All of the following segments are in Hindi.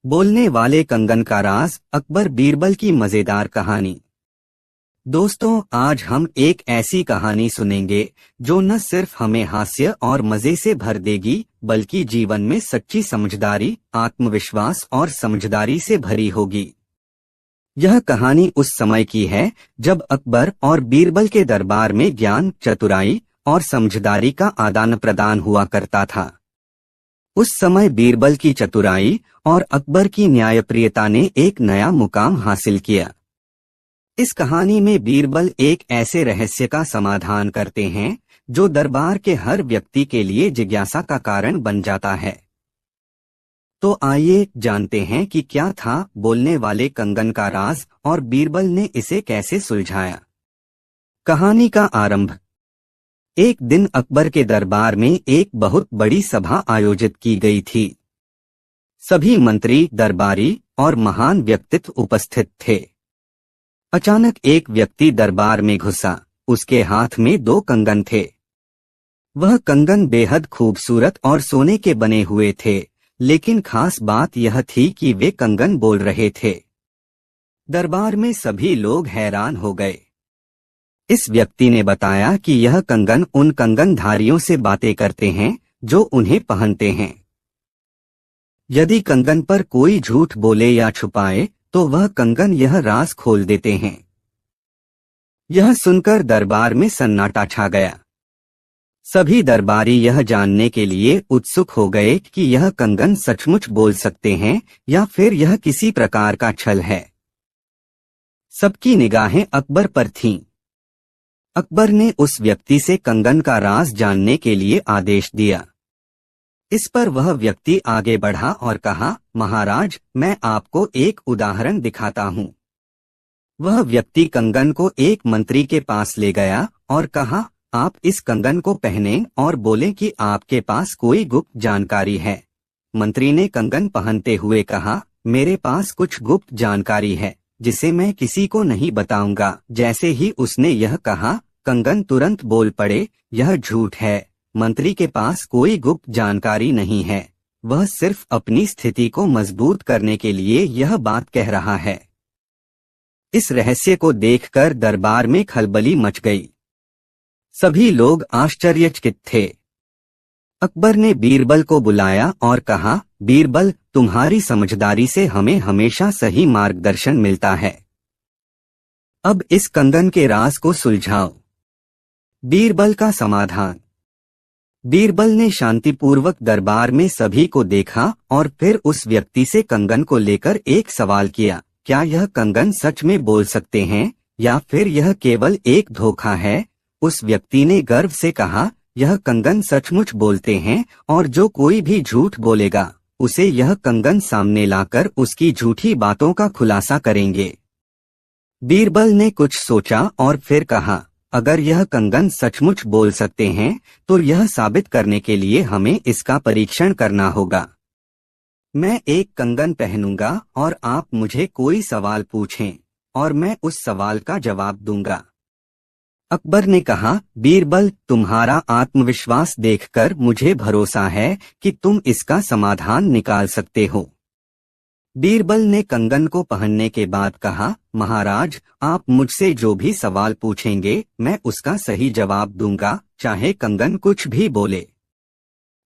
बोलने वाले कंगन का राज, अकबर बीरबल की मजेदार कहानी। दोस्तों, आज हम एक ऐसी कहानी सुनेंगे जो न सिर्फ हमें हास्य और मजे से भर देगी, बल्कि जीवन में सच्ची समझदारी, आत्मविश्वास और समझदारी से भरी होगी। यह कहानी उस समय की है जब अकबर और बीरबल के दरबार में ज्ञान, चतुराई और समझदारी का आदान प्रदान हुआ करता था। उस समय बीरबल की चतुराई और अकबर की न्यायप्रियता ने एक नया मुकाम हासिल किया। इस कहानी में बीरबल एक ऐसे रहस्य का समाधान करते हैं जो दरबार के हर व्यक्ति के लिए जिज्ञासा का कारण बन जाता है। तो आइए जानते हैं कि क्या था बोलने वाले कंगन का राज और बीरबल ने इसे कैसे सुलझाया। कहानी का आरंभ। एक दिन अकबर के दरबार में एक बहुत बड़ी सभा आयोजित की गई थी। सभी मंत्री, दरबारी और महान व्यक्तित्व उपस्थित थे। अचानक एक व्यक्ति दरबार में घुसा। उसके हाथ में 2 कंगन थे। वह कंगन बेहद खूबसूरत और सोने के बने हुए थे, लेकिन खास बात यह थी कि वे कंगन बोल रहे थे। दरबार में सभी लोग हैरान हो गए। इस व्यक्ति ने बताया कि यह कंगन उन कंगनधारियों से बातें करते हैं जो उन्हें पहनते हैं। यदि कंगन पर कोई झूठ बोले या छुपाए तो वह कंगन यह राज खोल देते हैं। यह सुनकर दरबार में सन्नाटा छा गया। सभी दरबारी यह जानने के लिए उत्सुक हो गए कि यह कंगन सचमुच बोल सकते हैं या फिर यह किसी प्रकार का छल है। सबकी निगाहें अकबर पर थीं। अकबर ने उस व्यक्ति से कंगन का राज जानने के लिए आदेश दिया। इस पर वह व्यक्ति आगे बढ़ा और कहा, महाराज, मैं आपको एक उदाहरण दिखाता हूँ। वह व्यक्ति कंगन को एक मंत्री के पास ले गया और कहा, आप इस कंगन को पहनें और बोलें कि आपके पास कोई गुप्त जानकारी है। मंत्री ने कंगन पहनते हुए कहा, मेरे पास कुछ गुप्त जानकारी है जिसे मैं किसी को नहीं बताऊंगा। जैसे ही उसने यह कहा, कंगन तुरंत बोल पड़े, यह झूठ है। मंत्री के पास कोई गुप्त जानकारी नहीं है। वह सिर्फ अपनी स्थिति को मजबूत करने के लिए यह बात कह रहा है। इस रहस्य को देखकर दरबार में खलबली मच गई। सभी लोग आश्चर्यचकित थे। अकबर ने बीरबल को बुलाया और कहा, बीरबल, तुम्हारी समझदारी से हमें हमेशा सही मार्गदर्शन मिलता है। अब इस कंगन के राज को सुलझाओ। बीरबल का समाधान। बीरबल ने शांतिपूर्वक दरबार में सभी को देखा और फिर उस व्यक्ति से कंगन को लेकर एक सवाल किया, क्या यह कंगन सच में बोल सकते हैं या फिर यह केवल एक धोखा है? उस व्यक्ति ने गर्व से कहा, यह कंगन सचमुच बोलते हैं और जो कोई भी झूठ बोलेगा उसे यह कंगन सामने लाकर उसकी झूठी बातों का खुलासा करेंगे। बीरबल ने कुछ सोचा और फिर कहा, अगर यह कंगन सचमुच बोल सकते हैं तो यह साबित करने के लिए हमें इसका परीक्षण करना होगा। मैं एक कंगन पहनूंगा और आप मुझे कोई सवाल पूछें और मैं उस सवाल का जवाब दूंगा। अकबर ने कहा, बीरबल, तुम्हारा आत्मविश्वास देखकर मुझे भरोसा है कि तुम इसका समाधान निकाल सकते हो। बीरबल ने कंगन को पहनने के बाद कहा, महाराज, आप मुझसे जो भी सवाल पूछेंगे मैं उसका सही जवाब दूंगा, चाहे कंगन कुछ भी बोले।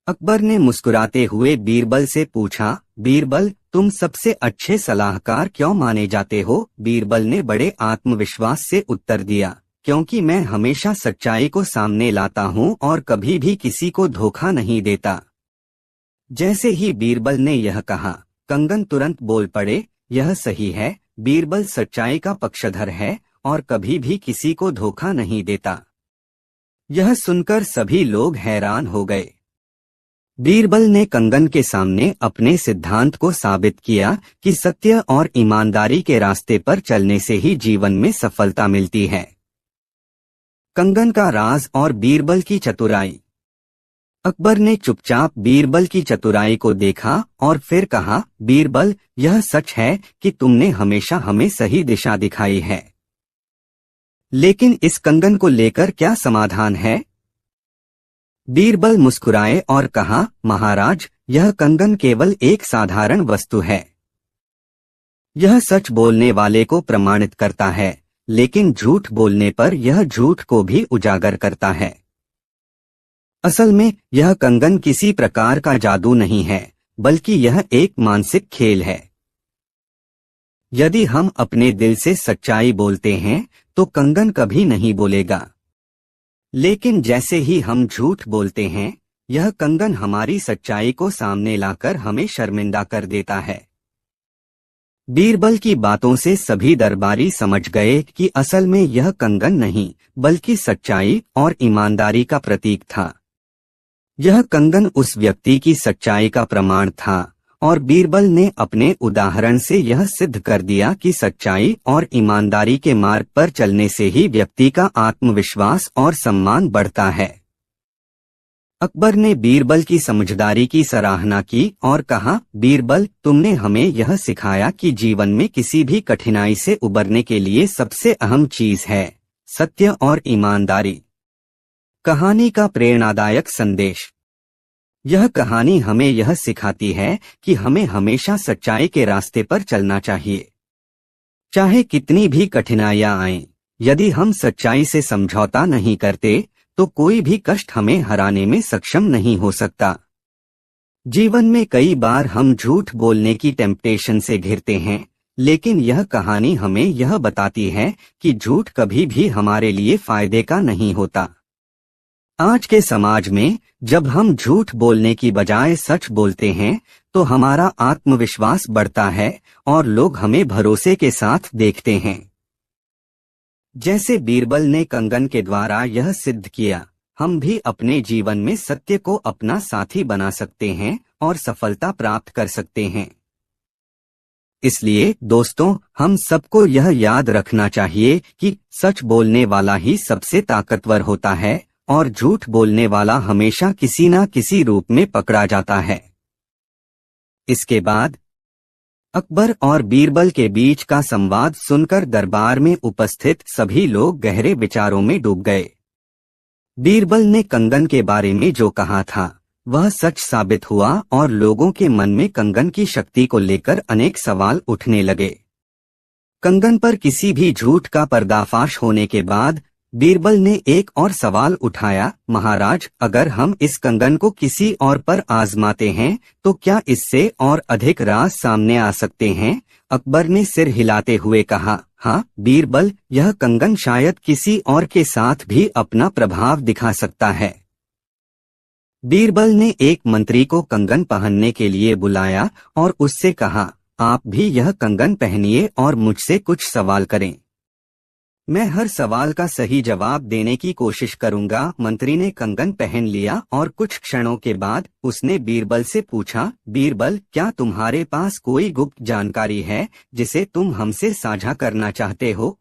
अकबर ने मुस्कुराते हुए बीरबल से पूछा, बीरबल, तुम सबसे अच्छे सलाहकार क्यों माने जाते हो? बीरबल ने बड़े आत्मविश्वास से उत्तर दिया, क्योंकि मैं हमेशा सच्चाई को सामने लाता हूँ और कभी भी किसी को धोखा नहीं देता। जैसे ही बीरबल ने यह कहा, कंगन तुरंत बोल पड़े, यह सही है। बीरबल सच्चाई का पक्षधर है और कभी भी किसी को धोखा नहीं देता। यह सुनकर सभी लोग हैरान हो गए। बीरबल ने कंगन के सामने अपने सिद्धांत को साबित किया कि सत्य और ईमानदारी के रास्ते पर चलने से ही जीवन में सफलता मिलती है। कंगन का राज और बीरबल की चतुराई। अकबर ने चुपचाप बीरबल की चतुराई को देखा और फिर कहा, बीरबल, यह सच है कि तुमने हमेशा हमें सही दिशा दिखाई है, लेकिन इस कंगन को लेकर क्या समाधान है? बीरबल मुस्कुराए और कहा, महाराज, यह कंगन केवल एक साधारण वस्तु है। यह सच बोलने वाले को प्रमाणित करता है, लेकिन झूठ बोलने पर यह झूठ को भी उजागर करता है। असल में यह कंगन किसी प्रकार का जादू नहीं है, बल्कि यह एक मानसिक खेल है। यदि हम अपने दिल से सच्चाई बोलते हैं तो कंगन कभी नहीं बोलेगा, लेकिन जैसे ही हम झूठ बोलते हैं, यह कंगन हमारी सच्चाई को सामने लाकर हमें शर्मिंदा कर देता है। बीरबल की बातों से सभी दरबारी समझ गए कि असल में यह कंगन नहीं, बल्कि सच्चाई और ईमानदारी का प्रतीक था। यह कंगन उस व्यक्ति की सच्चाई का प्रमाण था, और बीरबल ने अपने उदाहरण से यह सिद्ध कर दिया कि सच्चाई और ईमानदारी के मार्ग पर चलने से ही व्यक्ति का आत्मविश्वास और सम्मान बढ़ता है। अकबर ने बीरबल की समझदारी की सराहना की और कहा, बीरबल, तुमने हमें यह सिखाया कि जीवन में किसी भी कठिनाई से उबरने के लिए सबसे अहम चीज है सत्य और ईमानदारी। कहानी का प्रेरणादायक संदेश। यह कहानी हमें यह सिखाती है कि हमें हमेशा सच्चाई के रास्ते पर चलना चाहिए, चाहे कितनी भी कठिनाइयां आएं। यदि हम सच्चाई से समझौता नहीं करते तो कोई भी कष्ट हमें हराने में सक्षम नहीं हो सकता। जीवन में कई बार हम झूठ बोलने की टेम्पटेशन से घिरते हैं, लेकिन यह कहानी हमें यह बताती है कि झूठ कभी भी हमारे लिए फायदे का नहीं होता। आज के समाज में जब हम झूठ बोलने की बजाय सच बोलते हैं तो हमारा आत्मविश्वास बढ़ता है और लोग हमें भरोसे के साथ देखते हैं। जैसे बीरबल ने कंगन के द्वारा यह सिद्ध किया, हम भी अपने जीवन में सत्य को अपना साथी बना सकते हैं और सफलता प्राप्त कर सकते हैं। इसलिए दोस्तों, हम सबको यह याद रखना चाहिए कि सच बोलने वाला ही सबसे ताकतवर होता है और झूठ बोलने वाला हमेशा किसी न किसी रूप में पकड़ा जाता है। इसके बाद अकबर और बीरबल के बीच का संवाद सुनकर दरबार में उपस्थित सभी लोग गहरे विचारों में डूब गए। बीरबल ने कंगन के बारे में जो कहा था वह सच साबित हुआ और लोगों के मन में कंगन की शक्ति को लेकर अनेक सवाल उठने लगे। कंगन पर किसी भी झूठ का पर्दाफाश होने के बाद बीरबल ने एक और सवाल उठाया, महाराज, अगर हम इस कंगन को किसी और पर आजमाते हैं तो क्या इससे और अधिक राज सामने आ सकते हैं? अकबर ने सिर हिलाते हुए कहा, हाँ बीरबल, यह कंगन शायद किसी और के साथ भी अपना प्रभाव दिखा सकता है। बीरबल ने एक मंत्री को कंगन पहनने के लिए बुलाया और उससे कहा, आप भी यह कंगन पहनिए और मुझसे कुछ सवाल करें। मैं हर सवाल का सही जवाब देने की कोशिश करूंगा। मंत्री ने कंगन पहन लिया और कुछ क्षणों के बाद उसने बीरबल से पूछा, बीरबल, क्या तुम्हारे पास कोई गुप्त जानकारी है जिसे तुम हमसे साझा करना चाहते हो?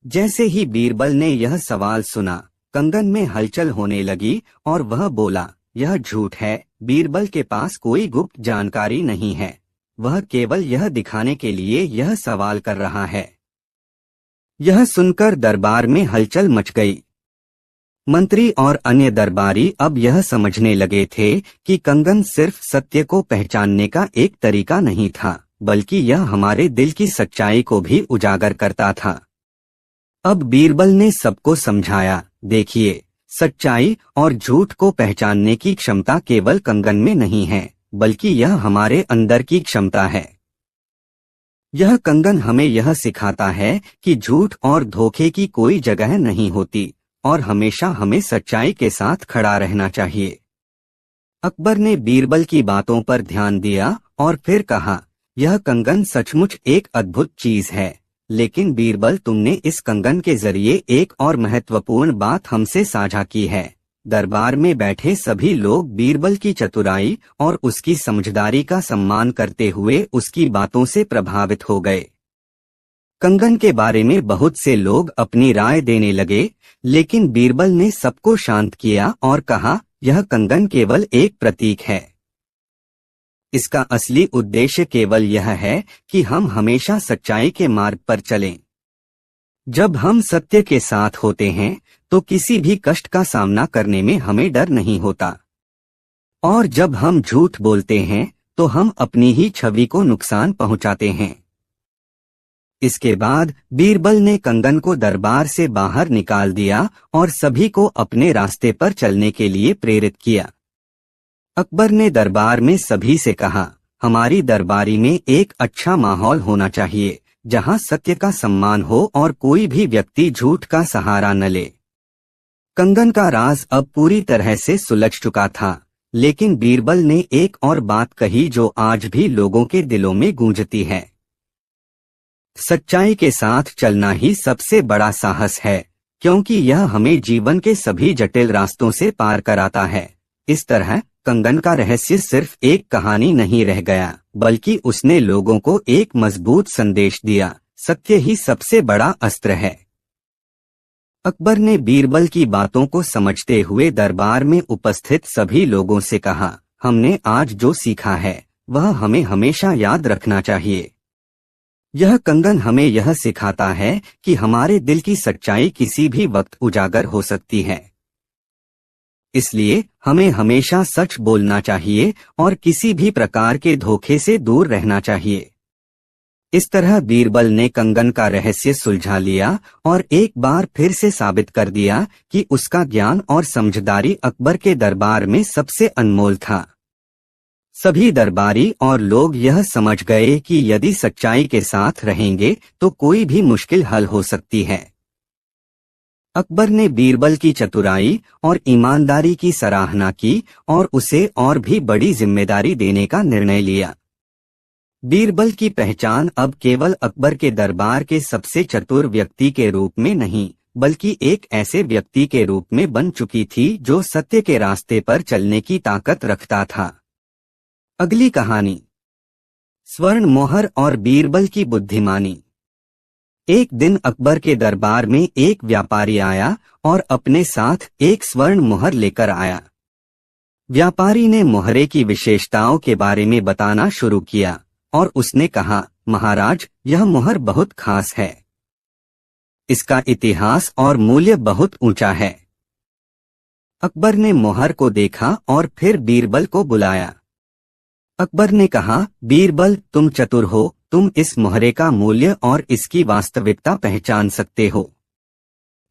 जैसे ही बीरबल ने यह सवाल सुना, कंगन में हलचल होने लगी और वह बोला, यह झूठ है, बीरबल के पास कोई गुप्त जानकारी नहीं है। वह केवल यह दिखाने के लिए यह सवाल कर रहा है। यह सुनकर दरबार में हलचल मच गई। मंत्री और अन्य दरबारी अब यह समझने लगे थे कि कंगन सिर्फ सत्य को पहचानने का एक तरीका नहीं था, बल्कि यह हमारे दिल की सच्चाई को भी उजागर करता था। अब बीरबल ने सबको समझाया, देखिए, सच्चाई और झूठ को पहचानने की क्षमता केवल कंगन में नहीं है, बल्कि यह हमारे अंदर की क्षमता है। यह कंगन हमें यह सिखाता है कि झूठ और धोखे की कोई जगह नहीं होती और हमेशा हमें सच्चाई के साथ खड़ा रहना चाहिए। अकबर ने बीरबल की बातों पर ध्यान दिया और फिर कहा, यह कंगन सचमुच एक अद्भुत चीज है, लेकिन बीरबल, तुमने इस कंगन के जरिए एक और महत्वपूर्ण बात हमसे साझा की है। दरबार में बैठे सभी लोग बीरबल की चतुराई और उसकी समझदारी का सम्मान करते हुए उसकी बातों से प्रभावित हो गए। कंगन के बारे में बहुत से लोग अपनी राय देने लगे, लेकिन बीरबल ने सबको शांत किया और कहा, यह कंगन केवल एक प्रतीक है। इसका असली उद्देश्य केवल यह है कि हम हमेशा सच्चाई के मार्ग पर चलें। जब हम सत्य के साथ होते हैं तो किसी भी कष्ट का सामना करने में हमें डर नहीं होता, और जब हम झूठ बोलते हैं तो हम अपनी ही छवि को नुकसान पहुंचाते हैं। इसके बाद बीरबल ने कंगन को दरबार से बाहर निकाल दिया और सभी को अपने रास्ते पर चलने के लिए प्रेरित किया। अकबर ने दरबार में सभी से कहा, हमारी दरबारी में एक अच्छा माहौल होना चाहिए, जहां सत्य का सम्मान हो और कोई भी व्यक्ति झूठ का सहारा न ले। कंगन का राज अब पूरी तरह से सुलझ चुका था, लेकिन बीरबल ने एक और बात कही जो आज भी लोगों के दिलों में गूंजती है। सच्चाई के साथ चलना ही सबसे बड़ा साहस है, क्योंकि यह हमें जीवन के सभी जटिल रास्तों से पार कराता है। इस तरह कंगन का रहस्य सिर्फ एक कहानी नहीं रह गया, बल्कि उसने लोगों को एक मजबूत संदेश दिया, सत्य ही सबसे बड़ा अस्त्र है। अकबर ने बीरबल की बातों को समझते हुए दरबार में उपस्थित सभी लोगों से कहा, हमने आज जो सीखा है वह हमें हमेशा याद रखना चाहिए। यह कंगन हमें यह सिखाता है कि हमारे दिल की सच्चाई किसी भी वक्त उजागर हो सकती है। इसलिए हमें हमेशा सच बोलना चाहिए और किसी भी प्रकार के धोखे से दूर रहना चाहिए। इस तरह बीरबल ने कंगन का रहस्य सुलझा लिया और एक बार फिर से साबित कर दिया कि उसका ज्ञान और समझदारी अकबर के दरबार में सबसे अनमोल था। सभी दरबारी और लोग यह समझ गए कि यदि सच्चाई के साथ रहेंगे तो कोई भी मुश्किल हल हो सकती है। अकबर ने बीरबल की चतुराई और ईमानदारी की सराहना की और उसे और भी बड़ी जिम्मेदारी देने का निर्णय लिया। बीरबल की पहचान अब केवल अकबर के दरबार के सबसे चतुर व्यक्ति के रूप में नहीं, बल्कि एक ऐसे व्यक्ति के रूप में बन चुकी थी जो सत्य के रास्ते पर चलने की ताकत रखता था। अगली कहानी, स्वर्ण मोहर और बीरबल की बुद्धिमानी। एक दिन अकबर के दरबार में एक व्यापारी आया और अपने साथ एक स्वर्ण मोहर लेकर आया। व्यापारी ने मोहरे की विशेषताओं के बारे में बताना शुरू किया और उसने कहा, महाराज, यह मोहर बहुत खास है। इसका इतिहास और मूल्य बहुत ऊंचा है। अकबर ने मोहर को देखा और फिर बीरबल को बुलाया। अकबर ने कहा, बीरबल, तुम चतुर हो, तुम इस मोहरे का मूल्य और इसकी वास्तविकता पहचान सकते हो।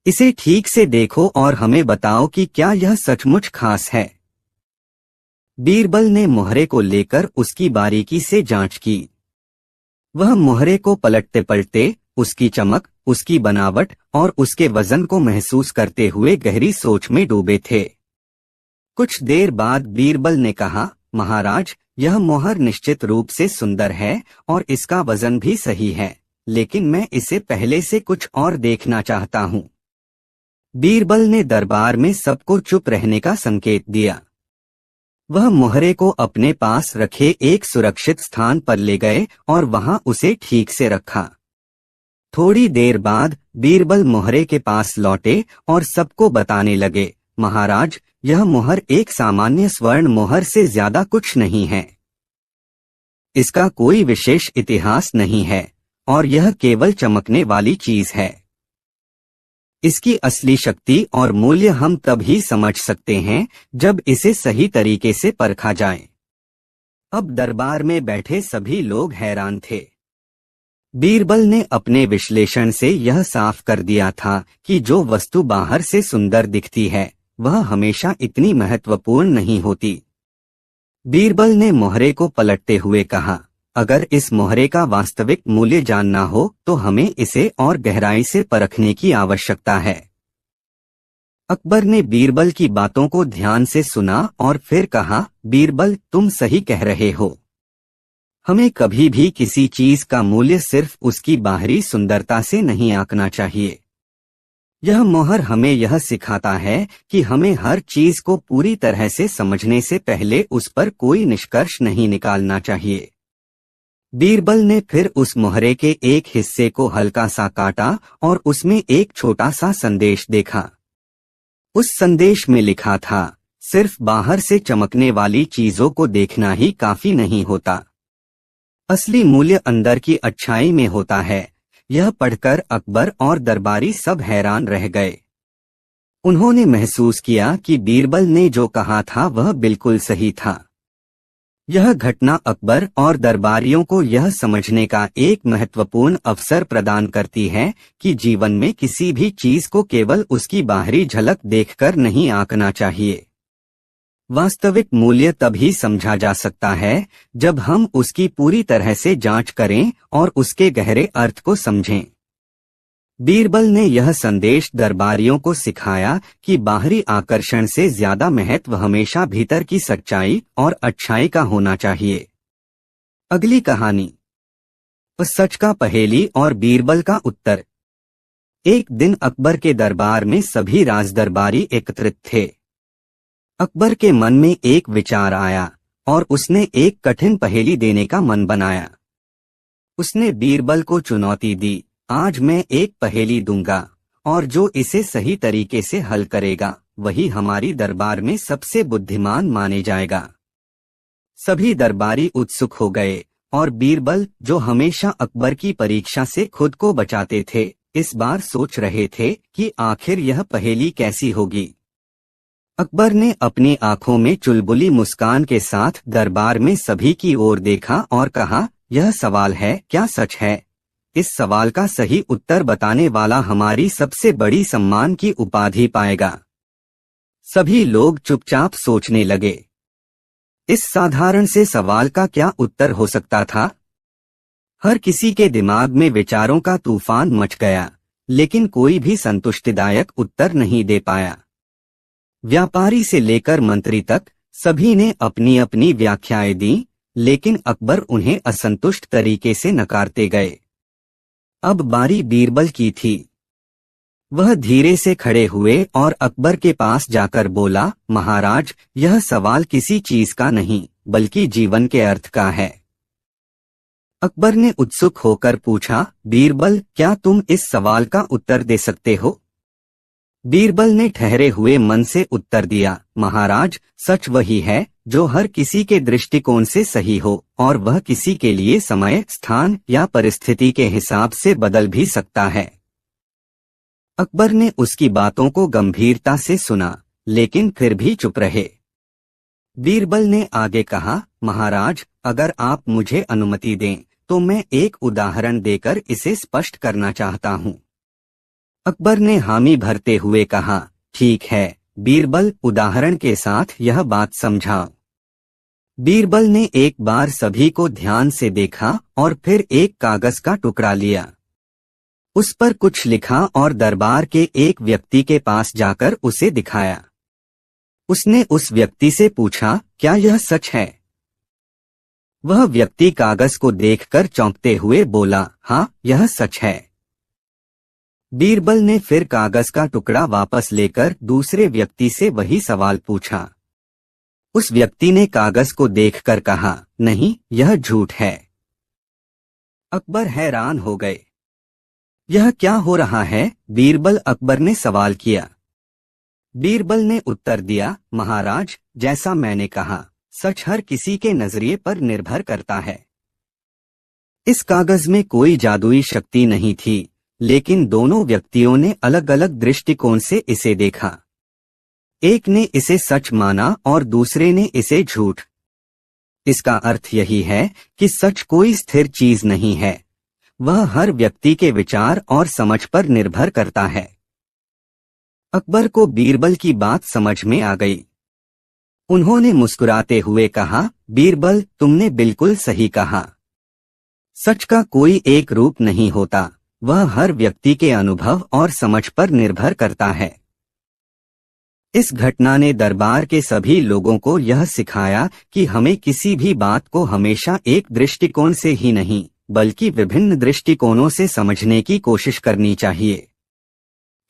इसे ठीक से देखो और हमें बताओ कि क्या यह सचमुच खास है। बीरबल ने मोहरे को लेकर उसकी बारीकी से जांच की। वह मोहरे को पलटते पलटते उसकी चमक, उसकी बनावट और उसके वजन को महसूस करते हुए गहरी सोच में डूबे थे। कुछ देर बाद बीरबल ने कहा, महाराज, यह मोहर निश्चित रूप से सुंदर है और इसका वजन भी सही है, लेकिन मैं इसे पहले से कुछ और देखना चाहता हूँ। बीरबल ने दरबार में सबको चुप रहने का संकेत दिया। वह मोहरे को अपने पास रखे एक सुरक्षित स्थान पर ले गए और वहां उसे ठीक से रखा। थोड़ी देर बाद बीरबल मोहरे के पास लौटे और सबको बताने लगे, महाराज, यह मोहर एक सामान्य स्वर्ण मोहर से ज्यादा कुछ नहीं है। इसका कोई विशेष इतिहास नहीं है और यह केवल चमकने वाली चीज है। इसकी असली शक्ति और मूल्य हम तभी समझ सकते हैं जब इसे सही तरीके से परखा जाए। अब दरबार में बैठे सभी लोग हैरान थे। बीरबल ने अपने विश्लेषण से यह साफ कर दिया था कि जो वस्तु बाहर से सुंदर दिखती है वह हमेशा इतनी महत्वपूर्ण नहीं होती। बीरबल ने मोहरे को पलटते हुए कहा, अगर इस मोहरे का वास्तविक मूल्य जानना हो तो हमें इसे और गहराई से परखने की आवश्यकता है। अकबर ने बीरबल की बातों को ध्यान से सुना और फिर कहा, बीरबल, तुम सही कह रहे हो। हमें कभी भी किसी चीज का मूल्य सिर्फ उसकी बाहरी सुंदरता से नहीं आंकना चाहिए। यह मोहर हमें यह सिखाता है कि हमें हर चीज को पूरी तरह से समझने से पहले उस पर कोई निष्कर्ष नहीं निकालना चाहिए। बीरबल ने फिर उस मोहरे के एक हिस्से को हल्का सा काटा और उसमें एक छोटा सा संदेश देखा। उस संदेश में लिखा था, सिर्फ बाहर से चमकने वाली चीजों को देखना ही काफी नहीं होता। असली मूल्य अंदर की अच्छाई में होता है। यह पढ़कर अकबर और दरबारी सब हैरान रह गए। उन्होंने महसूस किया कि बीरबल ने जो कहा था वह बिल्कुल सही था। यह घटना अकबर और दरबारियों को यह समझने का एक महत्वपूर्ण अवसर प्रदान करती है कि जीवन में किसी भी चीज को केवल उसकी बाहरी झलक देखकर नहीं आंकना चाहिए। वास्तविक मूल्य तभी समझा जा सकता है जब हम उसकी पूरी तरह से जांच करें और उसके गहरे अर्थ को समझें। बीरबल ने यह संदेश दरबारियों को सिखाया कि बाहरी आकर्षण से ज्यादा महत्व हमेशा भीतर की सच्चाई और अच्छाई का होना चाहिए। अगली कहानी, सच का पहेली और बीरबल का उत्तर। एक दिन अकबर के दरबार में सभी राजदरबारी एकत्रित थे। अकबर के मन में एक विचार आया और उसने एक कठिन पहेली देने का मन बनाया। उसने बीरबल को चुनौती दी, आज मैं एक पहेली दूंगा और जो इसे सही तरीके से हल करेगा वही हमारी दरबार में सबसे बुद्धिमान माने जाएगा। सभी दरबारी उत्सुक हो गए और बीरबल, जो हमेशा अकबर की परीक्षा से खुद को बचाते थे, इस बार सोच रहे थे कि आखिर यह पहेली कैसी होगी। अकबर ने अपनी आंखों में चुलबुली मुस्कान के साथ दरबार में सभी की ओर देखा और कहा, यह सवाल है, क्या सच है? इस सवाल का सही उत्तर बताने वाला हमारी सबसे बड़ी सम्मान की उपाधि पाएगा। सभी लोग चुपचाप सोचने लगे, इस साधारण से सवाल का क्या उत्तर हो सकता था? हर किसी के दिमाग में विचारों का तूफान मच गया, लेकिन कोई भी संतुष्टिदायक उत्तर नहीं दे पाया। व्यापारी से लेकर मंत्री तक सभी ने अपनी अपनी व्याख्याएं दी, लेकिन अकबर उन्हें असंतुष्ट तरीके से नकारते गए। अब बारी बीरबल की थी। वह धीरे से खड़े हुए और अकबर के पास जाकर बोला, महाराज, यह सवाल किसी चीज का नहीं बल्कि जीवन के अर्थ का है। अकबर ने उत्सुक होकर पूछा, बीरबल, क्या तुम इस सवाल का उत्तर दे सकते हो? बीरबल ने ठहरे हुए मन से उत्तर दिया, महाराज, सच वही है जो हर किसी के दृष्टिकोण से सही हो और वह किसी के लिए समय, स्थान या परिस्थिति के हिसाब से बदल भी सकता है। अकबर ने उसकी बातों को गंभीरता से सुना, लेकिन फिर भी चुप रहे। बीरबल ने आगे कहा, महाराज, अगर आप मुझे अनुमति दें तो मैं एक उदाहरण देकर इसे स्पष्ट करना चाहता हूँ। अकबर ने हामी भरते हुए कहा, ठीक है बीरबल, उदाहरण के साथ यह बात समझाओ। बीरबल ने एक बार सभी को ध्यान से देखा और फिर एक कागज का टुकड़ा लिया। उस पर कुछ लिखा और दरबार के एक व्यक्ति के पास जाकर उसे दिखाया। उसने उस व्यक्ति से पूछा, क्या यह सच है? वह व्यक्ति कागज को देखकर चौंकते हुए बोला, हाँ, यह सच है। बीरबल ने फिर कागज का टुकड़ा वापस लेकर दूसरे व्यक्ति से वही सवाल पूछा। उस व्यक्ति ने कागज को देखकर कहा, नहीं, यह झूठ है। अकबर हैरान हो गए। यह क्या हो रहा है? बीरबल, अकबर ने सवाल किया। बीरबल ने उत्तर दिया, महाराज, जैसा मैंने कहा, सच हर किसी के नजरिए पर निर्भर करता है। इस कागज में कोई जादुई शक्ति नहीं थी, लेकिन दोनों व्यक्तियों ने अलग अलग दृष्टिकोण से इसे देखा। एक ने इसे सच माना और दूसरे ने इसे झूठ। इसका अर्थ यही है कि सच कोई स्थिर चीज नहीं है, वह हर व्यक्ति के विचार और समझ पर निर्भर करता है। अकबर को बीरबल की बात समझ में आ गई। उन्होंने मुस्कुराते हुए कहा, बीरबल, तुमने बिल्कुल सही कहा। सच का कोई एक रूप नहीं होता, वह हर व्यक्ति के अनुभव और समझ पर निर्भर करता है। इस घटना ने दरबार के सभी लोगों को यह सिखाया कि हमें किसी भी बात को हमेशा एक दृष्टिकोण से ही नहीं बल्कि विभिन्न दृष्टिकोणों से समझने की कोशिश करनी चाहिए।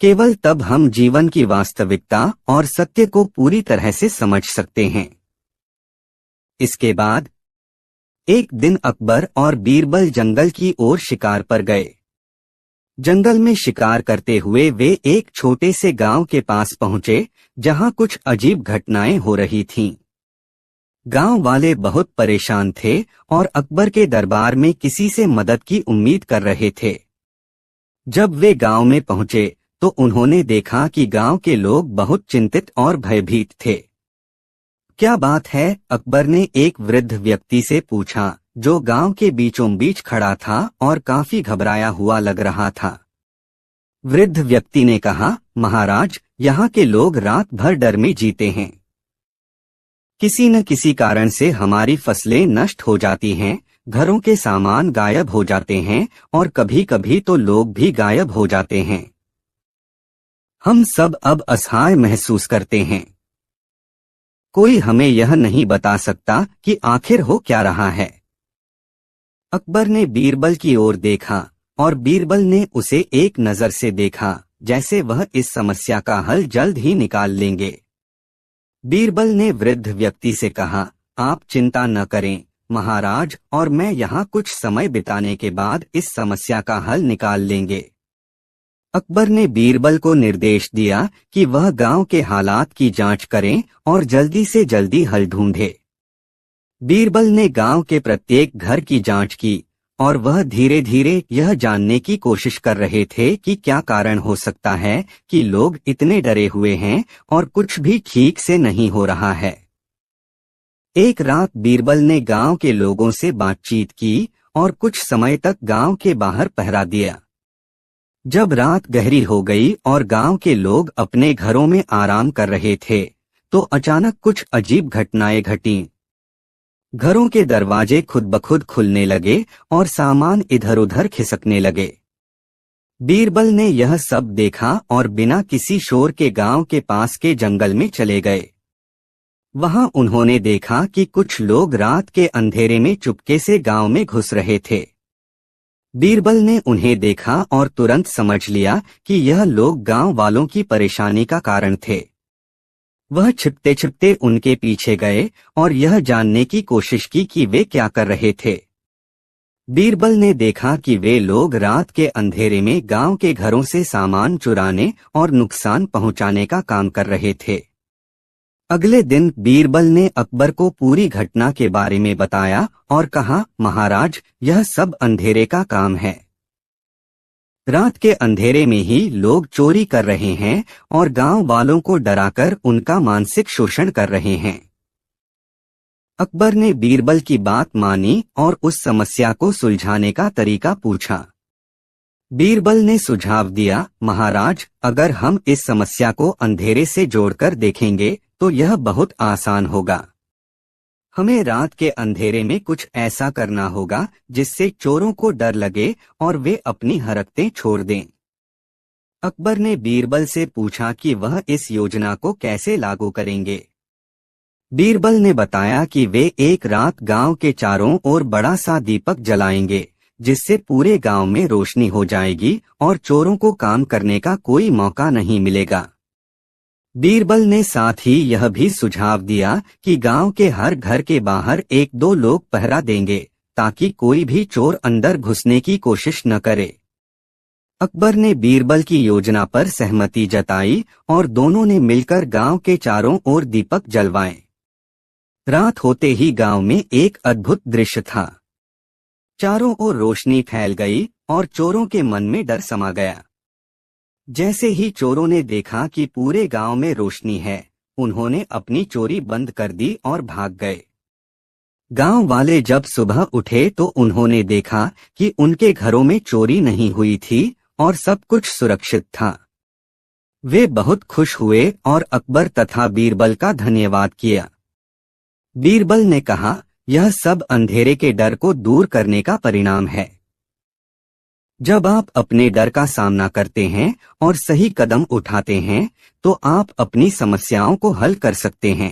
केवल तब हम जीवन की वास्तविकता और सत्य को पूरी तरह से समझ सकते हैं। इसके बाद एक दिन अकबर और बीरबल जंगल की ओर शिकार पर गए। जंगल में शिकार करते हुए वे एक छोटे से गांव के पास पहुंचे, जहां कुछ अजीब घटनाएं हो रही थीं। गांव वाले बहुत परेशान थे और अकबर के दरबार में किसी से मदद की उम्मीद कर रहे थे। जब वे गांव में पहुंचे तो उन्होंने देखा कि गांव के लोग बहुत चिंतित और भयभीत थे। क्या बात है? अकबर ने एक वृद्ध व्यक्ति से पूछा, जो गांव के बीचों बीच खड़ा था और काफी घबराया हुआ लग रहा था। वृद्ध व्यक्ति ने कहा, महाराज, यहाँ के लोग रात भर डर में जीते हैं। किसी न किसी कारण से हमारी फसलें नष्ट हो जाती हैं, घरों के सामान गायब हो जाते हैं और कभी कभी तो लोग भी गायब हो जाते हैं। हम सब अब असहाय महसूस करते हैं। कोई हमें यह नहीं बता सकता कि आखिर हो क्या रहा है। अकबर ने बीरबल की ओर देखा और बीरबल ने उसे एक नजर से देखा, जैसे वह इस समस्या का हल जल्द ही निकाल लेंगे। बीरबल ने वृद्ध व्यक्ति से कहा, आप चिंता न करें महाराज, और मैं यहाँ कुछ समय बिताने के बाद इस समस्या का हल निकाल लेंगे। अकबर ने बीरबल को निर्देश दिया कि वह गांव के हालात की जांच करें और जल्दी से जल्दी हल ढूंढे। बीरबल ने गांव के प्रत्येक घर की जांच की और वह धीरे धीरे यह जानने की कोशिश कर रहे थे कि क्या कारण हो सकता है कि लोग इतने डरे हुए हैं और कुछ भी ठीक से नहीं हो रहा है। एक रात बीरबल ने गांव के लोगों से बातचीत की और कुछ समय तक गांव के बाहर पहरा दिया। जब रात गहरी हो गई और गांव के लोग अपने घरों में आराम कर रहे थे, तो अचानक कुछ अजीब घटनाएं घटीं। घरों के दरवाजे खुद ब खुद खुलने लगे और सामान इधर उधर खिसकने लगे। बीरबल ने यह सब देखा और बिना किसी शोर के गांव के पास के जंगल में चले गए। वहां उन्होंने देखा कि कुछ लोग रात के अंधेरे में चुपके से गांव में घुस रहे थे। बीरबल ने उन्हें देखा और तुरंत समझ लिया कि यह लोग गांव वालों की परेशानी का कारण थे। वह छिपते छिपते उनके पीछे गए और यह जानने की कोशिश की कि वे क्या कर रहे थे। बीरबल ने देखा कि वे लोग रात के अंधेरे में गांव के घरों से सामान चुराने और नुकसान पहुंचाने का काम कर रहे थे। अगले दिन बीरबल ने अकबर को पूरी घटना के बारे में बताया और कहा, महाराज, यह सब अंधेरे का काम है। रात के अंधेरे में ही लोग चोरी कर रहे हैं और गांव वालों को डराकर उनका मानसिक शोषण कर रहे हैं। अकबर ने बीरबल की बात मानी और उस समस्या को सुलझाने का तरीका पूछा। बीरबल ने सुझाव दिया, महाराज, अगर हम इस समस्या को अंधेरे से जोड़कर देखेंगे तो यह बहुत आसान होगा। हमें रात के अंधेरे में कुछ ऐसा करना होगा जिससे चोरों को डर लगे और वे अपनी हरकतें छोड़ दें। अकबर ने बीरबल से पूछा कि वह इस योजना को कैसे लागू करेंगे। बीरबल ने बताया कि वे एक रात गांव के चारों ओर बड़ा सा दीपक जलाएंगे, जिससे पूरे गांव में रोशनी हो जाएगी और चोरों को काम करने का कोई मौका नहीं मिलेगा। बीरबल ने साथ ही यह भी सुझाव दिया कि गांव के हर घर के बाहर एक दो लोग पहरा देंगे, ताकि कोई भी चोर अंदर घुसने की कोशिश न करे। अकबर ने बीरबल की योजना पर सहमति जताई और दोनों ने मिलकर गांव के चारों ओर दीपक जलवाए। रात होते ही गांव में एक अद्भुत दृश्य था। चारों ओर रोशनी फैल गई और चोरों के मन में डर समा गया। जैसे ही चोरों ने देखा कि पूरे गांव में रोशनी है, उन्होंने अपनी चोरी बंद कर दी और भाग गए। गांव वाले जब सुबह उठे तो उन्होंने देखा कि उनके घरों में चोरी नहीं हुई थी और सब कुछ सुरक्षित था। वे बहुत खुश हुए और अकबर तथा बीरबल का धन्यवाद किया। बीरबल ने कहा, यह सब अंधेरे के डर को दूर करने का परिणाम है। जब आप अपने डर का सामना करते हैं और सही कदम उठाते हैं, तो आप अपनी समस्याओं को हल कर सकते हैं।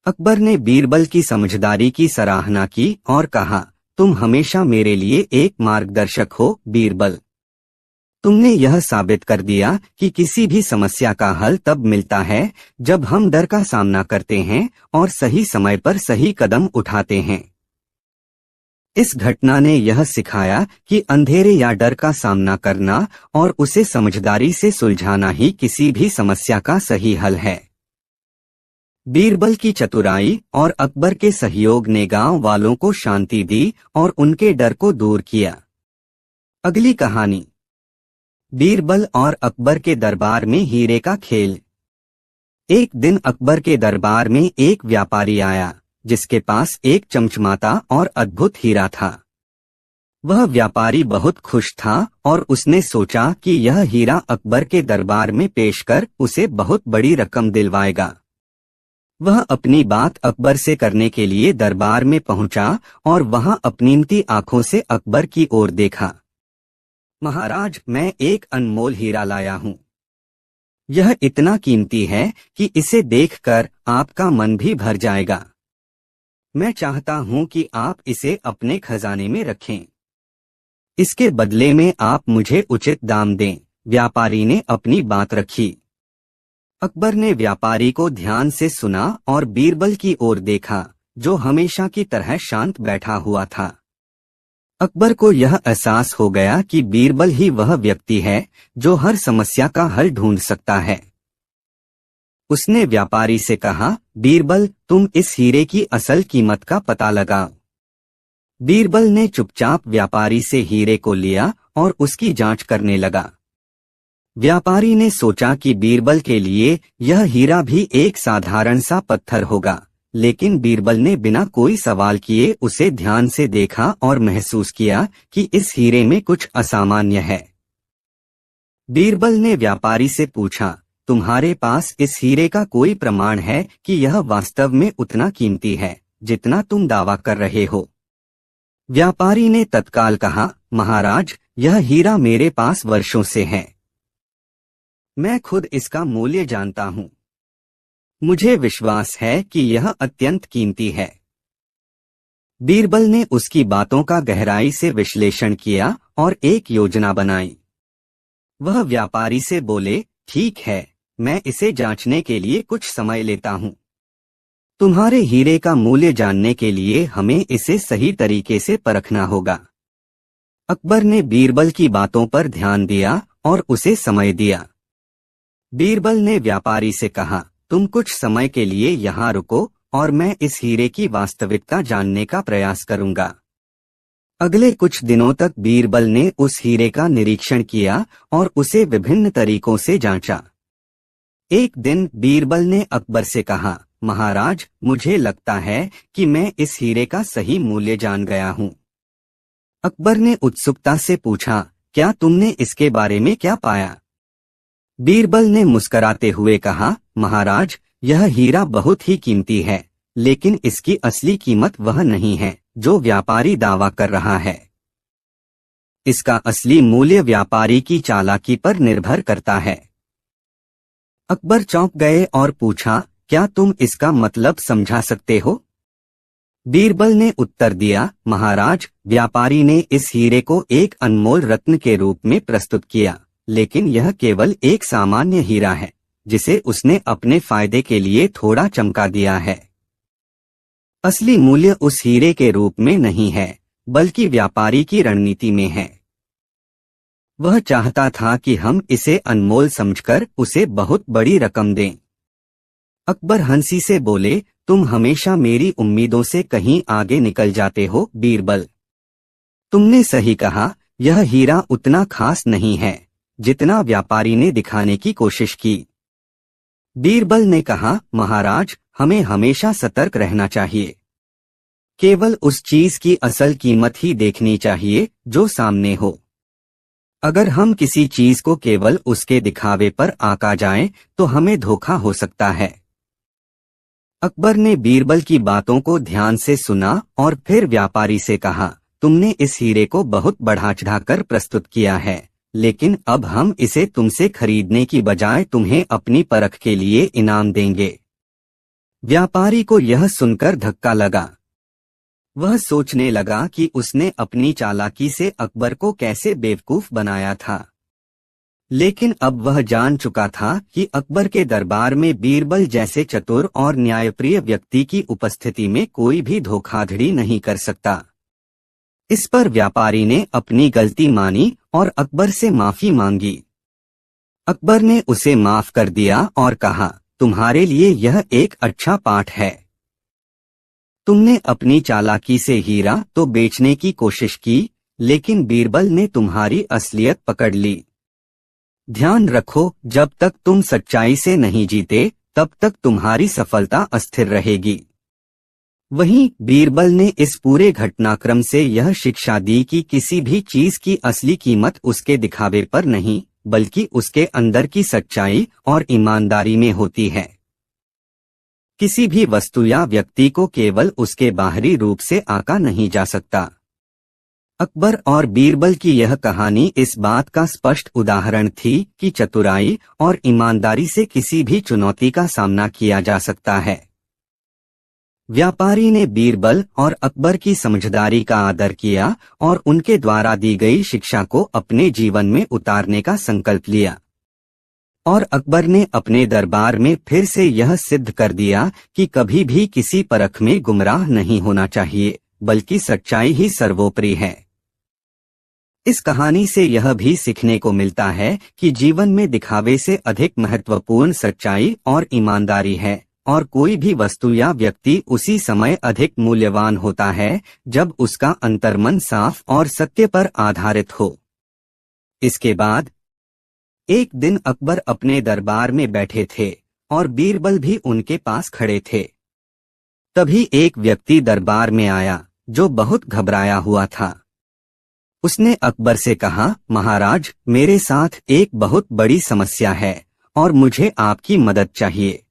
अकबर ने बीरबल की समझदारी की सराहना की और कहा, तुम हमेशा मेरे लिए एक मार्गदर्शक हो बीरबल। तुमने यह साबित कर दिया कि किसी भी समस्या का हल तब मिलता है जब हम डर का सामना करते हैं और सही समय पर सही कदम उठाते हैं। इस घटना ने यह सिखाया कि अंधेरे या डर का सामना करना और उसे समझदारी से सुलझाना ही किसी भी समस्या का सही हल है। बीरबल की चतुराई और अकबर के सहयोग ने गांव वालों को शांति दी और उनके डर को दूर किया। अगली कहानी, बीरबल और अकबर के दरबार में हीरे का खेल। एक दिन अकबर के दरबार में एक व्यापारी आया जिसके पास एक चमचमाता और अद्भुत हीरा था। वह व्यापारी बहुत खुश था और उसने सोचा कि यह हीरा अकबर के दरबार में पेश कर उसे बहुत बड़ी रकम दिलवाएगा। वह अपनी बात अकबर से करने के लिए दरबार में पहुंचा और वहां अपनी आंखों से अकबर की ओर देखा। महाराज, मैं एक अनमोल हीरा लाया हूं। यह इतना कीमती है कि इसे देखकर आपका मन भी भर जाएगा। मैं चाहता हूं कि आप इसे अपने खजाने में रखें। इसके बदले में आप मुझे उचित दाम दें। व्यापारी ने अपनी बात रखी। अकबर ने व्यापारी को ध्यान से सुना और बीरबल की ओर देखा, जो हमेशा की तरह शांत बैठा हुआ था। अकबर को यह एहसास हो गया कि बीरबल ही वह व्यक्ति है जो हर समस्या का हल ढूंढ सकता है। उसने व्यापारी से कहा, बीरबल, तुम इस हीरे की असल कीमत का पता लगाओ। बीरबल ने चुपचाप व्यापारी से हीरे को लिया और उसकी जांच करने लगा। व्यापारी ने सोचा कि बीरबल के लिए यह हीरा भी एक साधारण सा पत्थर होगा, लेकिन बीरबल ने बिना कोई सवाल किए उसे ध्यान से देखा और महसूस किया कि इस हीरे में कुछ असामान्य है। बीरबल ने व्यापारी से पूछा, तुम्हारे पास इस हीरे का कोई प्रमाण है कि यह वास्तव में उतना कीमती है जितना तुम दावा कर रहे हो? व्यापारी ने तत्काल कहा, महाराज, यह हीरा मेरे पास वर्षों से है। मैं खुद इसका मूल्य जानता हूं। मुझे विश्वास है कि यह अत्यंत कीमती है। बीरबल ने उसकी बातों का गहराई से विश्लेषण किया और एक योजना बनाई। वह व्यापारी से बोले, ठीक है, मैं इसे जांचने के लिए कुछ समय लेता हूं। तुम्हारे हीरे का मूल्य जानने के लिए हमें इसे सही तरीके से परखना होगा। अकबर ने बीरबल की बातों पर ध्यान दिया और उसे समय दिया। बीरबल ने व्यापारी से कहा, तुम कुछ समय के लिए यहाँ रुको और मैं इस हीरे की वास्तविकता जानने का प्रयास करूंगा। अगले कुछ दिनों तक बीरबल ने उस हीरे का निरीक्षण किया और उसे विभिन्न तरीकों से जांचा। एक दिन बीरबल ने अकबर से कहा, महाराज, मुझे लगता है कि मैं इस हीरे का सही मूल्य जान गया हूँ। अकबर ने उत्सुकता से पूछा, क्या तुमने इसके बारे में क्या पाया? बीरबल ने मुस्कुराते हुए कहा, महाराज, यह हीरा बहुत ही कीमती है, लेकिन इसकी असली कीमत वह नहीं है जो व्यापारी दावा कर रहा है। इसका असली मूल्य व्यापारी की चालाकी पर निर्भर करता है। अकबर चौंक गए और पूछा, क्या तुम इसका मतलब समझा सकते हो? बीरबल ने उत्तर दिया, महाराज, व्यापारी ने इस हीरे को एक अनमोल रत्न के रूप में प्रस्तुत किया, लेकिन यह केवल एक सामान्य हीरा है जिसे उसने अपने फायदे के लिए थोड़ा चमका दिया है। असली मूल्य उस हीरे के रूप में नहीं है, बल्कि व्यापारी की रणनीति में है। वह चाहता था कि हम इसे अनमोल समझकर उसे बहुत बड़ी रकम दें। अकबर हंसी से बोले, तुम हमेशा मेरी उम्मीदों से कहीं आगे निकल जाते हो बीरबल। तुमने सही कहा, यह हीरा उतना खास नहीं है जितना व्यापारी ने दिखाने की कोशिश की। बीरबल ने कहा, महाराज, हमें हमेशा सतर्क रहना चाहिए। केवल उस चीज की असल कीमत ही देखनी चाहिए जो सामने हो। अगर हम किसी चीज को केवल उसके दिखावे पर आका जाएं, तो हमें धोखा हो सकता है। अकबर ने बीरबल की बातों को ध्यान से सुना और फिर व्यापारी से कहा, तुमने इस हीरे को बहुत बढ़ा चढ़ाकर प्रस्तुत किया है, लेकिन अब हम इसे तुमसे खरीदने की बजाय तुम्हें अपनी परख के लिए इनाम देंगे। व्यापारी को यह सुनकर धक्का लगा। वह सोचने लगा कि उसने अपनी चालाकी से अकबर को कैसे बेवकूफ बनाया था, लेकिन अब वह जान चुका था कि अकबर के दरबार में बीरबल जैसे चतुर और न्यायप्रिय व्यक्ति की उपस्थिति में कोई भी धोखाधड़ी नहीं कर सकता। इस पर व्यापारी ने अपनी गलती मानी और अकबर से माफी मांगी। अकबर ने उसे माफ कर दिया और कहा, तुम्हारे लिए यह एक अच्छा पाठ है। तुमने अपनी चालाकी से हीरा तो बेचने की कोशिश की, लेकिन बीरबल ने तुम्हारी असलियत पकड़ ली। ध्यान रखो, जब तक तुम सच्चाई से नहीं जीते, तब तक तुम्हारी सफलता अस्थिर रहेगी। वहीं बीरबल ने इस पूरे घटनाक्रम से यह शिक्षा दी कि किसी भी चीज की असली कीमत उसके दिखावे पर नहीं, बल्कि उसके अंदर की सच्चाई और ईमानदारी में होती है। किसी भी वस्तु या व्यक्ति को केवल उसके बाहरी रूप से आंका नहीं जा सकता। अकबर और बीरबल की यह कहानी इस बात का स्पष्ट उदाहरण थी कि चतुराई और ईमानदारी से किसी भी चुनौती का सामना किया जा सकता है। व्यापारी ने बीरबल और अकबर की समझदारी का आदर किया और उनके द्वारा दी गई शिक्षा को अपने जीवन में उतारने का संकल्प लिया। और अकबर ने अपने दरबार में फिर से यह सिद्ध कर दिया कि कभी भी किसी परख में गुमराह नहीं होना चाहिए, बल्कि सच्चाई ही सर्वोपरि है। इस कहानी से यह भी सीखने को मिलता है कि जीवन में दिखावे से अधिक महत्वपूर्ण सच्चाई और ईमानदारी है, और कोई भी वस्तु या व्यक्ति उसी समय अधिक मूल्यवान होता है जब उसका अंतर्मन साफ और सत्य पर आधारित हो। इसके बाद एक दिन अकबर अपने दरबार में बैठे थे और बीरबल भी उनके पास खड़े थे। तभी एक व्यक्ति दरबार में आया जो बहुत घबराया हुआ था। उसने अकबर से कहा, महाराज, मेरे साथ एक बहुत बड़ी समस्या है और मुझे आपकी मदद चाहिए।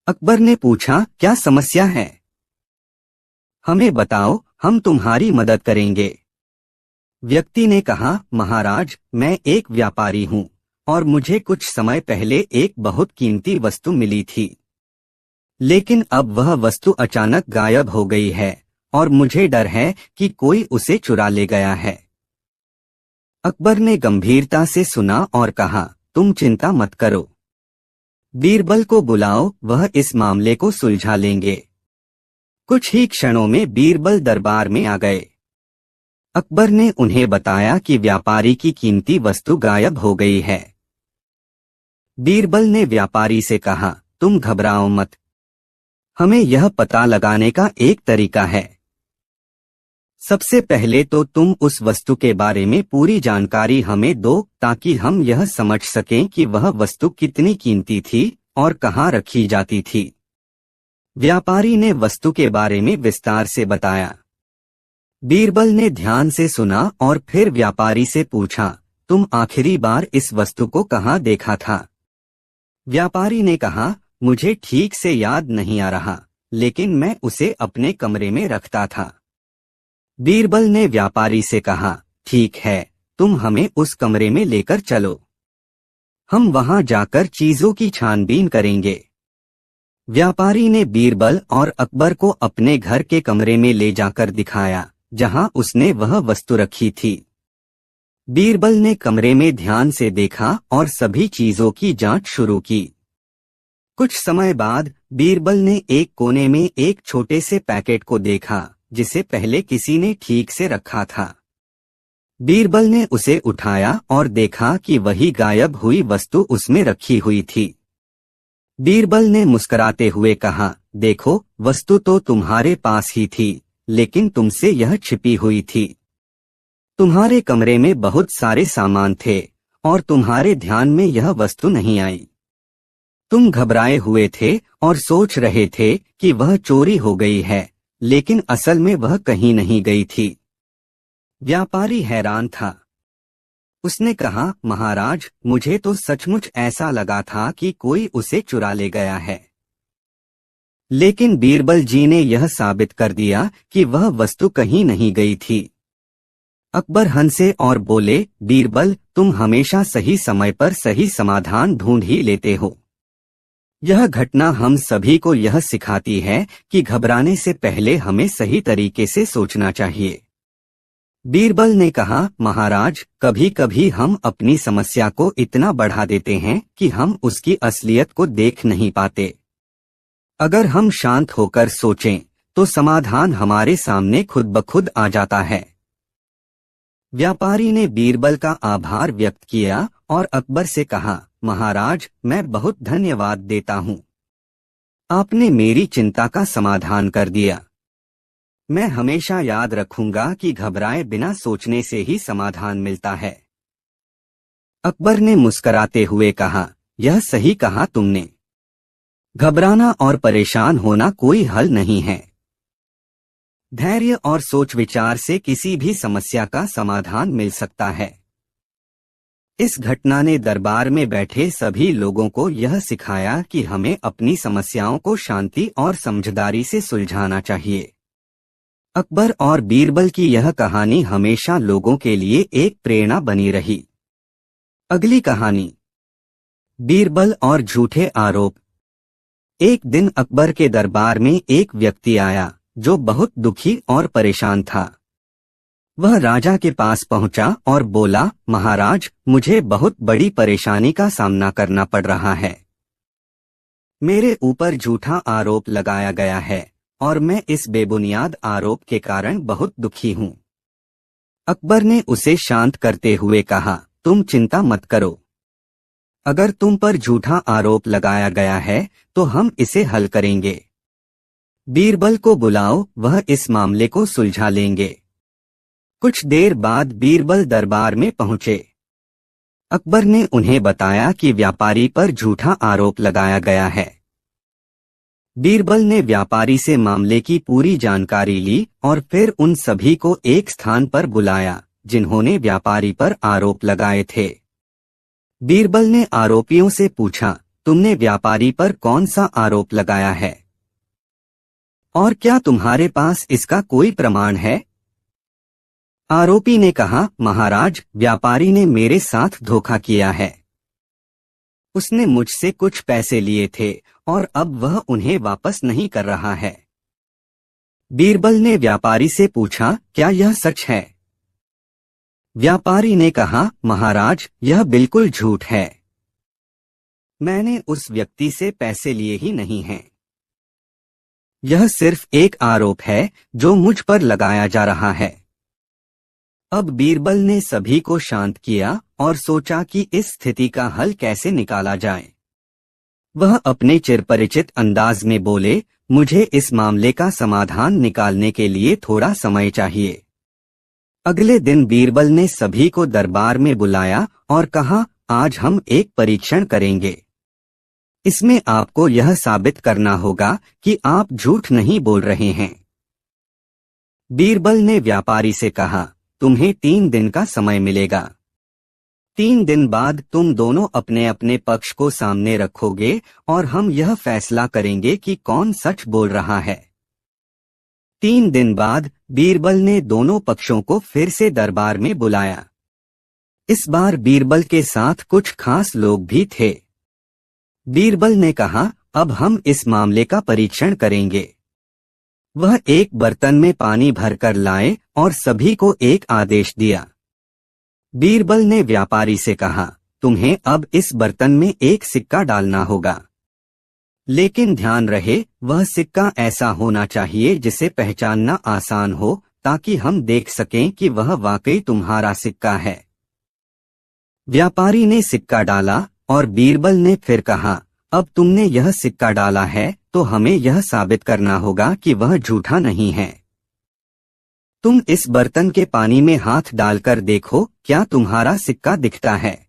अकबर ने पूछा, क्या समस्या है? हमें बताओ, हम तुम्हारी मदद करेंगे। व्यक्ति ने कहा, महाराज, मैं एक व्यापारी हूँ और मुझे कुछ समय पहले एक बहुत कीमती वस्तु मिली थी, लेकिन अब वह वस्तु अचानक गायब हो गई है और मुझे डर है कि कोई उसे चुरा ले गया है। अकबर ने गंभीरता से सुना और कहा, तुम चिंता मत करो, बीरबल को बुलाओ, वह इस मामले को सुलझा लेंगे। कुछ ही क्षणों में बीरबल दरबार में आ गए। अकबर ने उन्हें बताया कि व्यापारी की कीमती वस्तु गायब हो गई है। बीरबल ने व्यापारी से कहा, तुम घबराओ मत, हमें यह पता लगाने का एक तरीका है। सबसे पहले तो तुम उस वस्तु के बारे में पूरी जानकारी हमें दो, ताकि हम यह समझ सकें कि वह वस्तु कितनी कीमती थी और कहाँ रखी जाती थी। व्यापारी ने वस्तु के बारे में विस्तार से बताया। बीरबल ने ध्यान से सुना और फिर व्यापारी से पूछा, तुम आखिरी बार इस वस्तु को कहाँ देखा था? व्यापारी ने कहा, मुझे ठीक से याद नहीं आ रहा, लेकिन मैं उसे अपने कमरे में रखता था। बीरबल ने व्यापारी से कहा, ठीक है, तुम हमें उस कमरे में लेकर चलो, हम वहां जाकर चीजों की छानबीन करेंगे। व्यापारी ने बीरबल और अकबर को अपने घर के कमरे में ले जाकर दिखाया, जहां उसने वह वस्तु रखी थी। बीरबल ने कमरे में ध्यान से देखा और सभी चीजों की जांच शुरू की। कुछ समय बाद बीरबल ने एक कोने में एक छोटे से पैकेट को देखा, जिसे पहले किसी ने ठीक से रखा था। बीरबल ने उसे उठाया और देखा कि वही गायब हुई वस्तु उसमें रखी हुई थी। बीरबल ने मुस्कुराते हुए कहा, देखो, वस्तु तो तुम्हारे पास ही थी, लेकिन तुमसे यह छिपी हुई थी। तुम्हारे कमरे में बहुत सारे सामान थे और तुम्हारे ध्यान में यह वस्तु नहीं आई। तुम घबराए हुए थे और सोच रहे थे कि वह चोरी हो गई है, लेकिन असल में वह कहीं नहीं गई थी। व्यापारी हैरान था। उसने कहा, महाराज, मुझे तो सचमुच ऐसा लगा था कि कोई उसे चुरा ले गया है, लेकिन बीरबल जी ने यह साबित कर दिया कि वह वस्तु कहीं नहीं गई थी। अकबर हंसे और बोले, बीरबल, तुम हमेशा सही समय पर सही समाधान ढूंढ ही लेते हो। यह घटना हम सभी को यह सिखाती है कि घबराने से पहले हमें सही तरीके से सोचना चाहिए। बीरबल ने कहा, महाराज, कभी कभी हम अपनी समस्या को इतना बढ़ा देते हैं कि हम उसकी असलियत को देख नहीं पाते। अगर हम शांत होकर सोचें तो समाधान हमारे सामने खुद ब खुद आ जाता है। व्यापारी ने बीरबल का आभार व्यक्त किया और अकबर से कहा, महाराज, मैं बहुत धन्यवाद देता हूँ, आपने मेरी चिंता का समाधान कर दिया। मैं हमेशा याद रखूंगा कि घबराए बिना सोचने से ही समाधान मिलता है। अकबर ने मुस्कुराते हुए कहा, यह सही कहा तुमने। घबराना और परेशान होना कोई हल नहीं है। धैर्य और सोच विचार से किसी भी समस्या का समाधान मिल सकता है। इस घटना ने दरबार में बैठे सभी लोगों को यह सिखाया कि हमें अपनी समस्याओं को शांति और समझदारी से सुलझाना चाहिए। अकबर और बीरबल की यह कहानी हमेशा लोगों के लिए एक प्रेरणा बनी रही। अगली कहानी, बीरबल और झूठे आरोप। एक दिन अकबर के दरबार में एक व्यक्ति आया जो बहुत दुखी और परेशान था। वह राजा के पास पहुंचा और बोला, महाराज, मुझे बहुत बड़ी परेशानी का सामना करना पड़ रहा है। मेरे ऊपर झूठा आरोप लगाया गया है और मैं इस बेबुनियाद आरोप के कारण बहुत दुखी हूं। अकबर ने उसे शांत करते हुए कहा, तुम चिंता मत करो। अगर तुम पर झूठा आरोप लगाया गया है तो हम इसे हल करेंगे। बीरबल को बुलाओ, वह इस मामले को सुलझा लेंगे। कुछ देर बाद बीरबल दरबार में पहुंचे। अकबर ने उन्हें बताया कि व्यापारी पर झूठा आरोप लगाया गया है। बीरबल ने व्यापारी से मामले की पूरी जानकारी ली और फिर उन सभी को एक स्थान पर बुलाया जिन्होंने व्यापारी पर आरोप लगाए थे। बीरबल ने आरोपियों से पूछा, तुमने व्यापारी पर कौन सा आरोप लगाया है और क्या तुम्हारे पास इसका कोई प्रमाण है? आरोपी ने कहा, महाराज, व्यापारी ने मेरे साथ धोखा किया है। उसने मुझसे कुछ पैसे लिए थे और अब वह उन्हें वापस नहीं कर रहा है। बीरबल ने व्यापारी से पूछा, क्या यह सच है? व्यापारी ने कहा, महाराज, यह बिल्कुल झूठ है। मैंने उस व्यक्ति से पैसे लिए ही नहीं हैं। यह सिर्फ एक आरोप है जो मुझ पर लगाया जा रहा है। अब बीरबल ने सभी को शांत किया और सोचा कि इस स्थिति का हल कैसे निकाला जाए। वह अपने चिरपरिचित अंदाज में बोले, मुझे इस मामले का समाधान निकालने के लिए थोड़ा समय चाहिए। अगले दिन बीरबल ने सभी को दरबार में बुलाया और कहा, आज हम एक परीक्षण करेंगे। इसमें आपको यह साबित करना होगा कि आप झूठ नहीं बोल रहे हैं। बीरबल ने व्यापारी से कहा, तुम्हें 3 दिन का समय मिलेगा। 3 दिन बाद तुम दोनों अपने अपने पक्ष को सामने रखोगे और हम यह फैसला करेंगे कि कौन सच बोल रहा है। 3 दिन बाद बीरबल ने दोनों पक्षों को फिर से दरबार में बुलाया। इस बार बीरबल के साथ कुछ खास लोग भी थे। बीरबल ने कहा, अब हम इस मामले का परीक्षण करेंगे। वह एक बर्तन में पानी भरकर लाए और सभी को एक आदेश दिया। बीरबल ने व्यापारी से कहा, तुम्हें अब इस बर्तन में एक सिक्का डालना होगा, लेकिन ध्यान रहे वह सिक्का ऐसा होना चाहिए जिसे पहचानना आसान हो, ताकि हम देख सकें कि वह वाकई तुम्हारा सिक्का है। व्यापारी ने सिक्का डाला और बीरबल ने फिर कहा, अब तुमने यह सिक्का डाला है तो हमें यह साबित करना होगा कि वह झूठा नहीं है। तुम इस बर्तन के पानी में हाथ डालकर देखो, क्या तुम्हारा सिक्का दिखता है?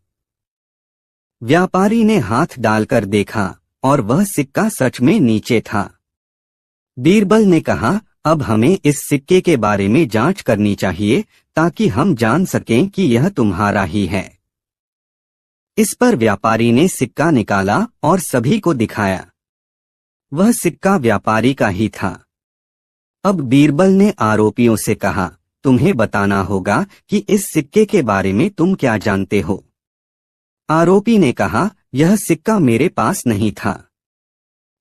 व्यापारी ने हाथ डालकर देखा और वह सिक्का सच में नीचे था। बीरबल ने कहा, अब हमें इस सिक्के के बारे में जांच करनी चाहिए ताकि हम जान सकें कि यह तुम्हारा ही है। इस पर व्यापारी ने सिक्का निकाला और सभी को दिखाया। वह सिक्का व्यापारी का ही था। अब बीरबल ने आरोपियों से कहा, तुम्हें बताना होगा कि इस सिक्के के बारे में तुम क्या जानते हो। आरोपी ने कहा, यह सिक्का मेरे पास नहीं था।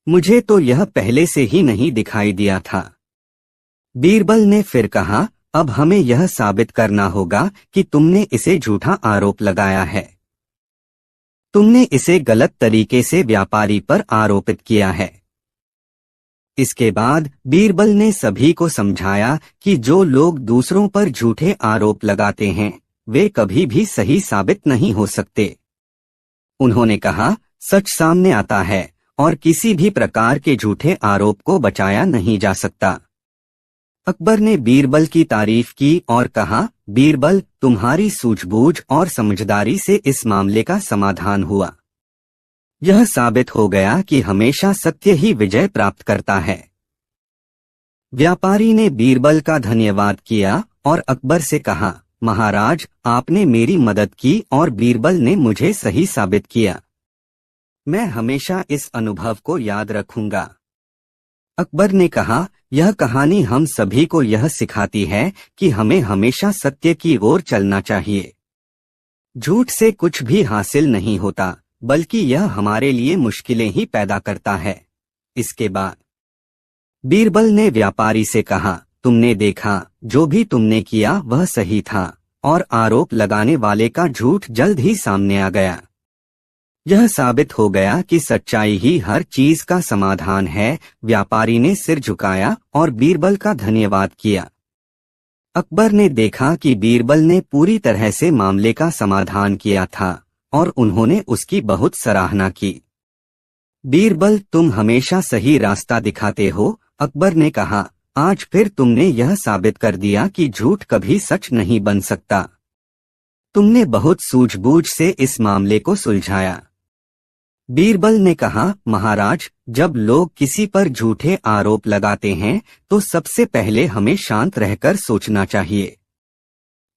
मुझे तो यह पहले से ही नहीं दिखाई दिया था। बीरबल ने फिर कहा, अब हमें यह साबित करना होगा कि तुमने इसे झूठा आरोप लगाया है। तुमने इसे गलत तरीके से व्यापारी पर आरोपित किया है। इसके बाद बीरबल ने सभी को समझाया कि जो लोग दूसरों पर झूठे आरोप लगाते हैं वे कभी भी सही साबित नहीं हो सकते। उन्होंने कहा, सच सामने आता है और किसी भी प्रकार के झूठे आरोप को बचाया नहीं जा सकता। अकबर ने बीरबल की तारीफ की और कहा, बीरबल, तुम्हारी सूझबूझ और समझदारी से इस मामले का समाधान हुआ। यह साबित हो गया कि हमेशा सत्य ही विजय प्राप्त करता है। व्यापारी ने बीरबल का धन्यवाद किया और अकबर से कहा, महाराज, आपने मेरी मदद की और बीरबल ने मुझे सही साबित किया। मैं हमेशा इस अनुभव को याद रखूंगा। अकबर ने कहा, यह कहानी हम सभी को यह सिखाती है कि हमें हमेशा सत्य की ओर चलना चाहिए। झूठ से कुछ भी हासिल नहीं होता, बल्कि यह हमारे लिए मुश्किलें ही पैदा करता है। इसके बाद बीरबल ने व्यापारी से कहा, तुमने देखा, जो भी तुमने किया वह सही था, और आरोप लगाने वाले का झूठ जल्द ही सामने आ गया। यह साबित हो गया कि सच्चाई ही हर चीज का समाधान है। व्यापारी ने सिर झुकाया और बीरबल का धन्यवाद किया। अकबर ने देखा कि बीरबल ने पूरी तरह से मामले का समाधान किया था और उन्होंने उसकी बहुत सराहना की। बीरबल, तुम हमेशा सही रास्ता दिखाते हो, अकबर ने कहा। आज फिर तुमने यह साबित कर दिया कि झूठ कभी सच नहीं बन सकता। तुमने बहुत सूझबूझ से इस मामले को सुलझाया। बीरबल ने कहा, महाराज, जब लोग किसी पर झूठे आरोप लगाते हैं तो सबसे पहले हमें शांत रहकर सोचना चाहिए।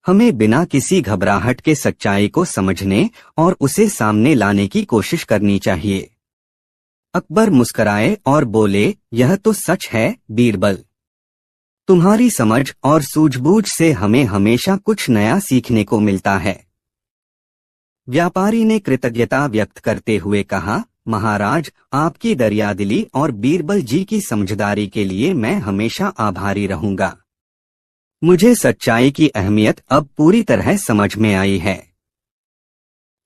हमें बिना किसी घबराहट के सच्चाई को समझने और उसे सामने लाने की कोशिश करनी चाहिए। अकबर मुस्कराए और बोले, यह तो सच है बीरबल। तुम्हारी समझ और सूझबूझ से हमें हमेशा कुछ नया सीखने को मिलता है। व्यापारी ने कृतज्ञता व्यक्त करते हुए कहा, महाराज, आपकी दरियादिली और बीरबल जी की समझदारी के लिए मैं हमेशा आभारी रहूंगा। मुझे सच्चाई की अहमियत अब पूरी तरह समझ में आई है।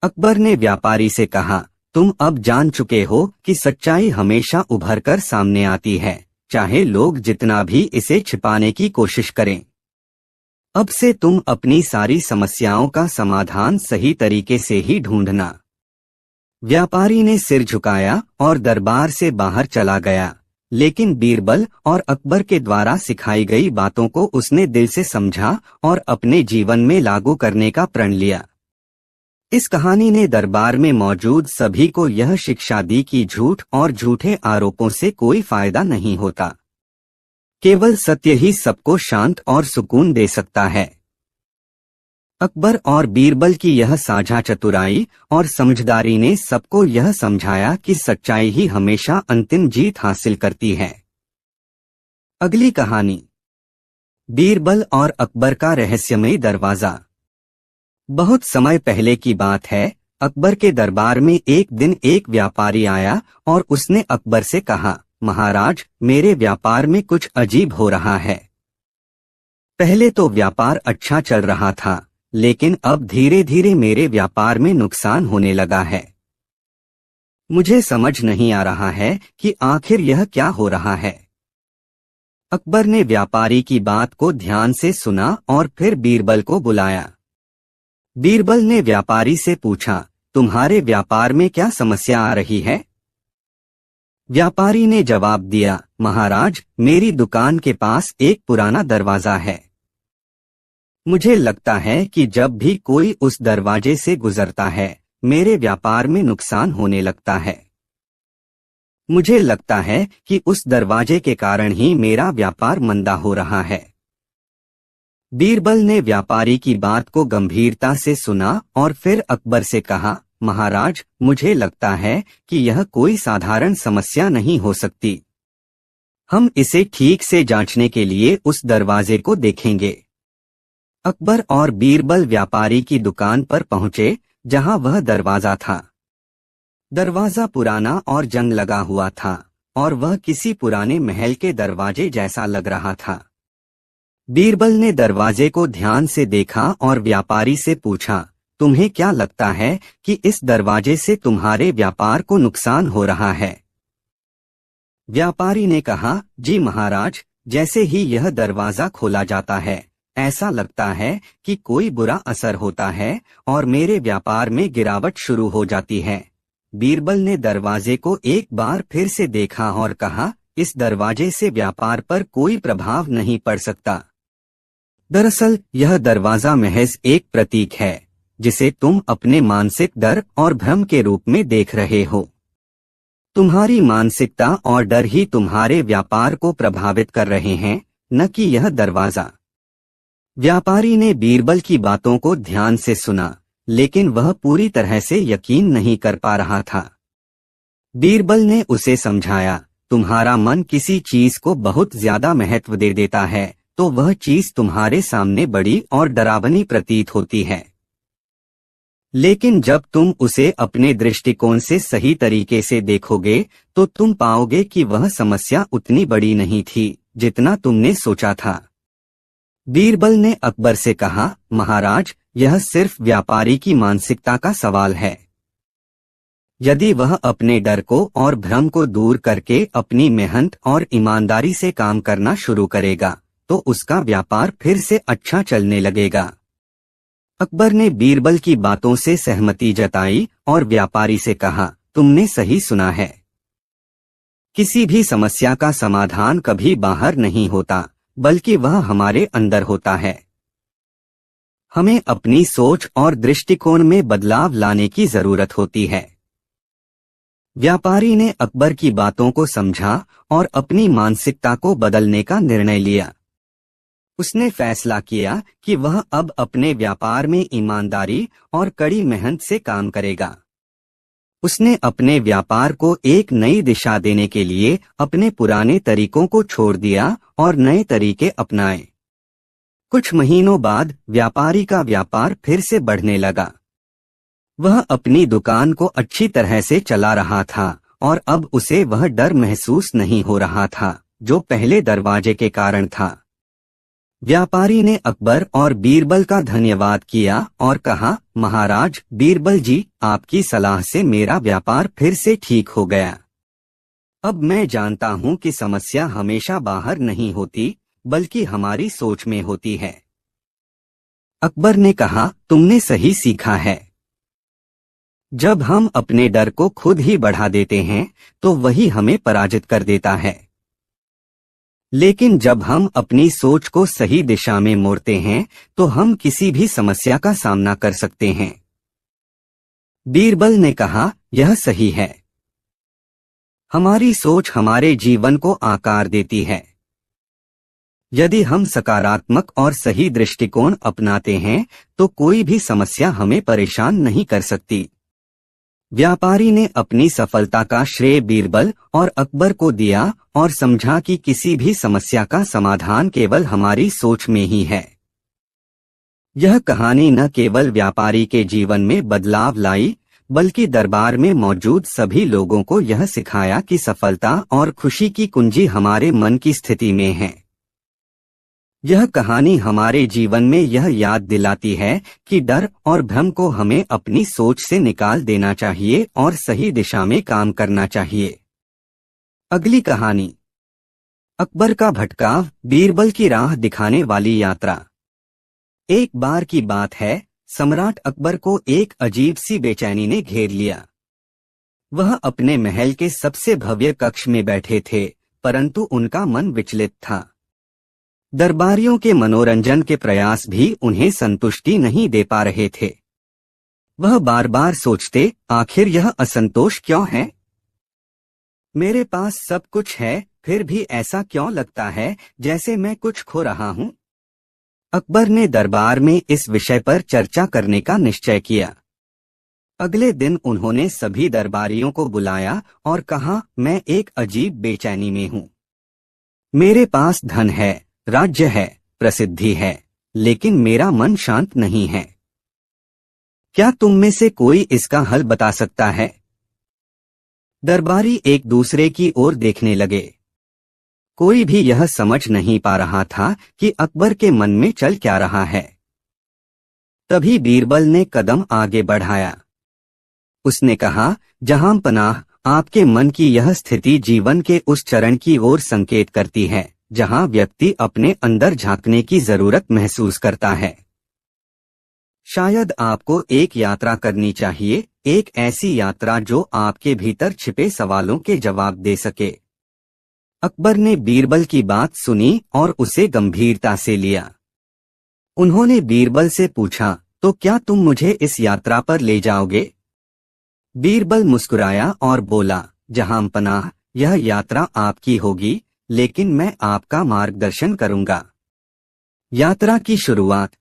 अकबर ने व्यापारी से कहा, तुम अब जान चुके हो कि सच्चाई हमेशा उभरकर सामने आती है, चाहे लोग जितना भी इसे छिपाने की कोशिश करें। अब से तुम अपनी सारी समस्याओं का समाधान सही तरीके से ही ढूंढना। व्यापारी ने सिर झुकाया और दरबार से बाहर चला गया, लेकिन बीरबल और अकबर के द्वारा सिखाई गई बातों को उसने दिल से समझा और अपने जीवन में लागू करने का प्रण लिया। इस कहानी ने दरबार में मौजूद सभी को यह शिक्षा दी कि झूठ और झूठे आरोपों से कोई फायदा नहीं होता। केवल सत्य ही सबको शांत और सुकून दे सकता है। अकबर और बीरबल की यह साझा चतुराई और समझदारी ने सबको यह समझाया कि सच्चाई ही हमेशा अंतिम जीत हासिल करती है। अगली कहानी, बीरबल और अकबर का रहस्यमयी दरवाजा। बहुत समय पहले की बात है। अकबर के दरबार में एक दिन एक व्यापारी आया और उसने अकबर से कहा, महाराज, मेरे व्यापार में कुछ अजीब हो रहा है। पहले तो व्यापार अच्छा चल रहा था, लेकिन अब धीरे धीरे मेरे व्यापार में नुकसान होने लगा है। मुझे समझ नहीं आ रहा है कि आखिर यह क्या हो रहा है। अकबर ने व्यापारी की बात को ध्यान से सुना और फिर बीरबल को बुलाया। बीरबल ने व्यापारी से पूछा, तुम्हारे व्यापार में क्या समस्या आ रही है? व्यापारी ने जवाब दिया, महाराज, मेरी दुकान के पास एक पुराना दरवाजा है। मुझे लगता है कि जब भी कोई उस दरवाजे से गुजरता है, मेरे व्यापार में नुकसान होने लगता है। मुझे लगता है कि उस दरवाजे के कारण ही मेरा व्यापार मंदा हो रहा है। बीरबल ने व्यापारी की बात को गंभीरता से सुना और फिर अकबर से कहा, महाराज, मुझे लगता है कि यह कोई साधारण समस्या नहीं हो सकती। हम इसे ठीक से जांचने के लिए उस दरवाजे को देखेंगे। अकबर और बीरबल व्यापारी की दुकान पर पहुंचे, जहां वह दरवाजा था। दरवाजा पुराना और जंग लगा हुआ था और वह किसी पुराने महल के दरवाजे जैसा लग रहा था। बीरबल ने दरवाजे को ध्यान से देखा और व्यापारी से पूछा, तुम्हें क्या लगता है कि इस दरवाजे से तुम्हारे व्यापार को नुकसान हो रहा है? व्यापारी ने कहा, जी महाराज, जैसे ही यह दरवाजा खोला जाता है, ऐसा लगता है कि कोई बुरा असर होता है और मेरे व्यापार में गिरावट शुरू हो जाती है। बीरबल ने दरवाजे को एक बार फिर से देखा और कहा, इस दरवाजे से व्यापार पर कोई प्रभाव नहीं पड़ सकता। दरअसल यह दरवाजा महज एक प्रतीक है, जिसे तुम अपने मानसिक डर और भ्रम के रूप में देख रहे हो। तुम्हारी मानसिकता और डर ही तुम्हारे व्यापार को प्रभावित कर रहे हैं, न कि यह दरवाजा। व्यापारी ने बीरबल की बातों को ध्यान से सुना, लेकिन वह पूरी तरह से यकीन नहीं कर पा रहा था। बीरबल ने उसे समझाया, तुम्हारा मन किसी चीज को बहुत ज्यादा महत्व दे देता है तो वह चीज तुम्हारे सामने बड़ी और डरावनी प्रतीत होती है। लेकिन जब तुम उसे अपने दृष्टिकोण से सही तरीके से देखोगे तो तुम पाओगे कि वह समस्या उतनी बड़ी नहीं थी जितना तुमने सोचा था। बीरबल ने अकबर से कहा, महाराज, यह सिर्फ व्यापारी की मानसिकता का सवाल है। यदि वह अपने डर को और भ्रम को दूर करके अपनी मेहनत और ईमानदारी से काम करना शुरू करेगा तो उसका व्यापार फिर से अच्छा चलने लगेगा। अकबर ने बीरबल की बातों से सहमति जताई और व्यापारी से कहा, तुमने सही सुना है। किसी भी समस्या का समाधान कभी बाहर नहीं होता, बल्कि वह हमारे अंदर होता है। हमें अपनी सोच और दृष्टिकोण में बदलाव लाने की जरूरत होती है। व्यापारी ने अकबर की बातों को समझा और अपनी मानसिकता को बदलने का निर्णय लिया। उसने फैसला किया कि वह अब अपने व्यापार में ईमानदारी और कड़ी मेहनत से काम करेगा। उसने अपने व्यापार को एक नई दिशा देने के लिए अपने पुराने तरीकों को छोड़ दिया और नए तरीके अपनाए। कुछ महीनों बाद व्यापारी का व्यापार फिर से बढ़ने लगा। वह अपनी दुकान को अच्छी तरह से चला रहा था और अब उसे वह डर महसूस नहीं हो रहा था जो पहले दरवाजे के कारण था। व्यापारी ने अकबर और बीरबल का धन्यवाद किया और कहा, महाराज, बीरबल जी, आपकी सलाह से मेरा व्यापार फिर से ठीक हो गया। अब मैं जानता हूँ कि समस्या हमेशा बाहर नहीं होती, बल्कि हमारी सोच में होती है। अकबर ने कहा, तुमने सही सीखा है। जब हम अपने डर को खुद ही बढ़ा देते हैं तो वही हमें पराजित कर देता है। लेकिन जब हम अपनी सोच को सही दिशा में मोड़ते हैं तो हम किसी भी समस्या का सामना कर सकते हैं। बीरबल ने कहा, यह सही है। हमारी सोच हमारे जीवन को आकार देती है। यदि हम सकारात्मक और सही दृष्टिकोण अपनाते हैं तो कोई भी समस्या हमें परेशान नहीं कर सकती। व्यापारी ने अपनी सफलता का श्रेय बीरबल और अकबर को दिया और समझा कि किसी भी समस्या का समाधान केवल हमारी सोच में ही है। यह कहानी न केवल व्यापारी के जीवन में बदलाव लाई, बल्कि दरबार में मौजूद सभी लोगों को यह सिखाया कि सफलता और खुशी की कुंजी हमारे मन की स्थिति में है। यह कहानी हमारे जीवन में यह याद दिलाती है कि डर और भ्रम को हमें अपनी सोच से निकाल देना चाहिए और सही दिशा में काम करना चाहिए। अगली कहानी, अकबर का भटकाव, बीरबल की राह दिखाने वाली यात्रा। एक बार की बात है, सम्राट अकबर को एक अजीब सी बेचैनी ने घेर लिया। वह अपने महल के सबसे भव्य कक्ष में बैठे थे, परंतु उनका मन विचलित था। दरबारियों के मनोरंजन के प्रयास भी उन्हें संतुष्टि नहीं दे पा रहे थे। वह बार बार सोचते, आखिर यह असंतोष क्यों है? मेरे पास सब कुछ है, फिर भी ऐसा क्यों लगता है जैसे मैं कुछ खो रहा हूँ? अकबर ने दरबार में इस विषय पर चर्चा करने का निश्चय किया। अगले दिन उन्होंने सभी दरबारियों को बुलाया और कहा, मैं एक अजीब बेचैनी में हूँ। मेरे पास धन है, राज्य है, प्रसिद्धि है, लेकिन मेरा मन शांत नहीं है। क्या तुम में से कोई इसका हल बता सकता है? दरबारी एक दूसरे की ओर देखने लगे। कोई भी यह समझ नहीं पा रहा था कि अकबर के मन में चल क्या रहा है। तभी बीरबल ने कदम आगे बढ़ाया। उसने कहा, जहां पनाह, आपके मन की यह स्थिति जीवन के उस चरण की ओर संकेत करती है जहां व्यक्ति अपने अंदर झांकने की जरूरत महसूस करता है। शायद आपको एक यात्रा करनी चाहिए, एक ऐसी यात्रा जो आपके भीतर छिपे सवालों के जवाब दे सके। अकबर ने बीरबल की बात सुनी और उसे गंभीरता से लिया। उन्होंने बीरबल से पूछा, तो क्या तुम मुझे इस यात्रा पर ले जाओगे? बीरबल मुस्कुराया और बोला, जहांपनाह, यह यात्रा आपकी होगी, लेकिन मैं आपका मार्गदर्शन करूंगा। यात्रा की शुरुआत।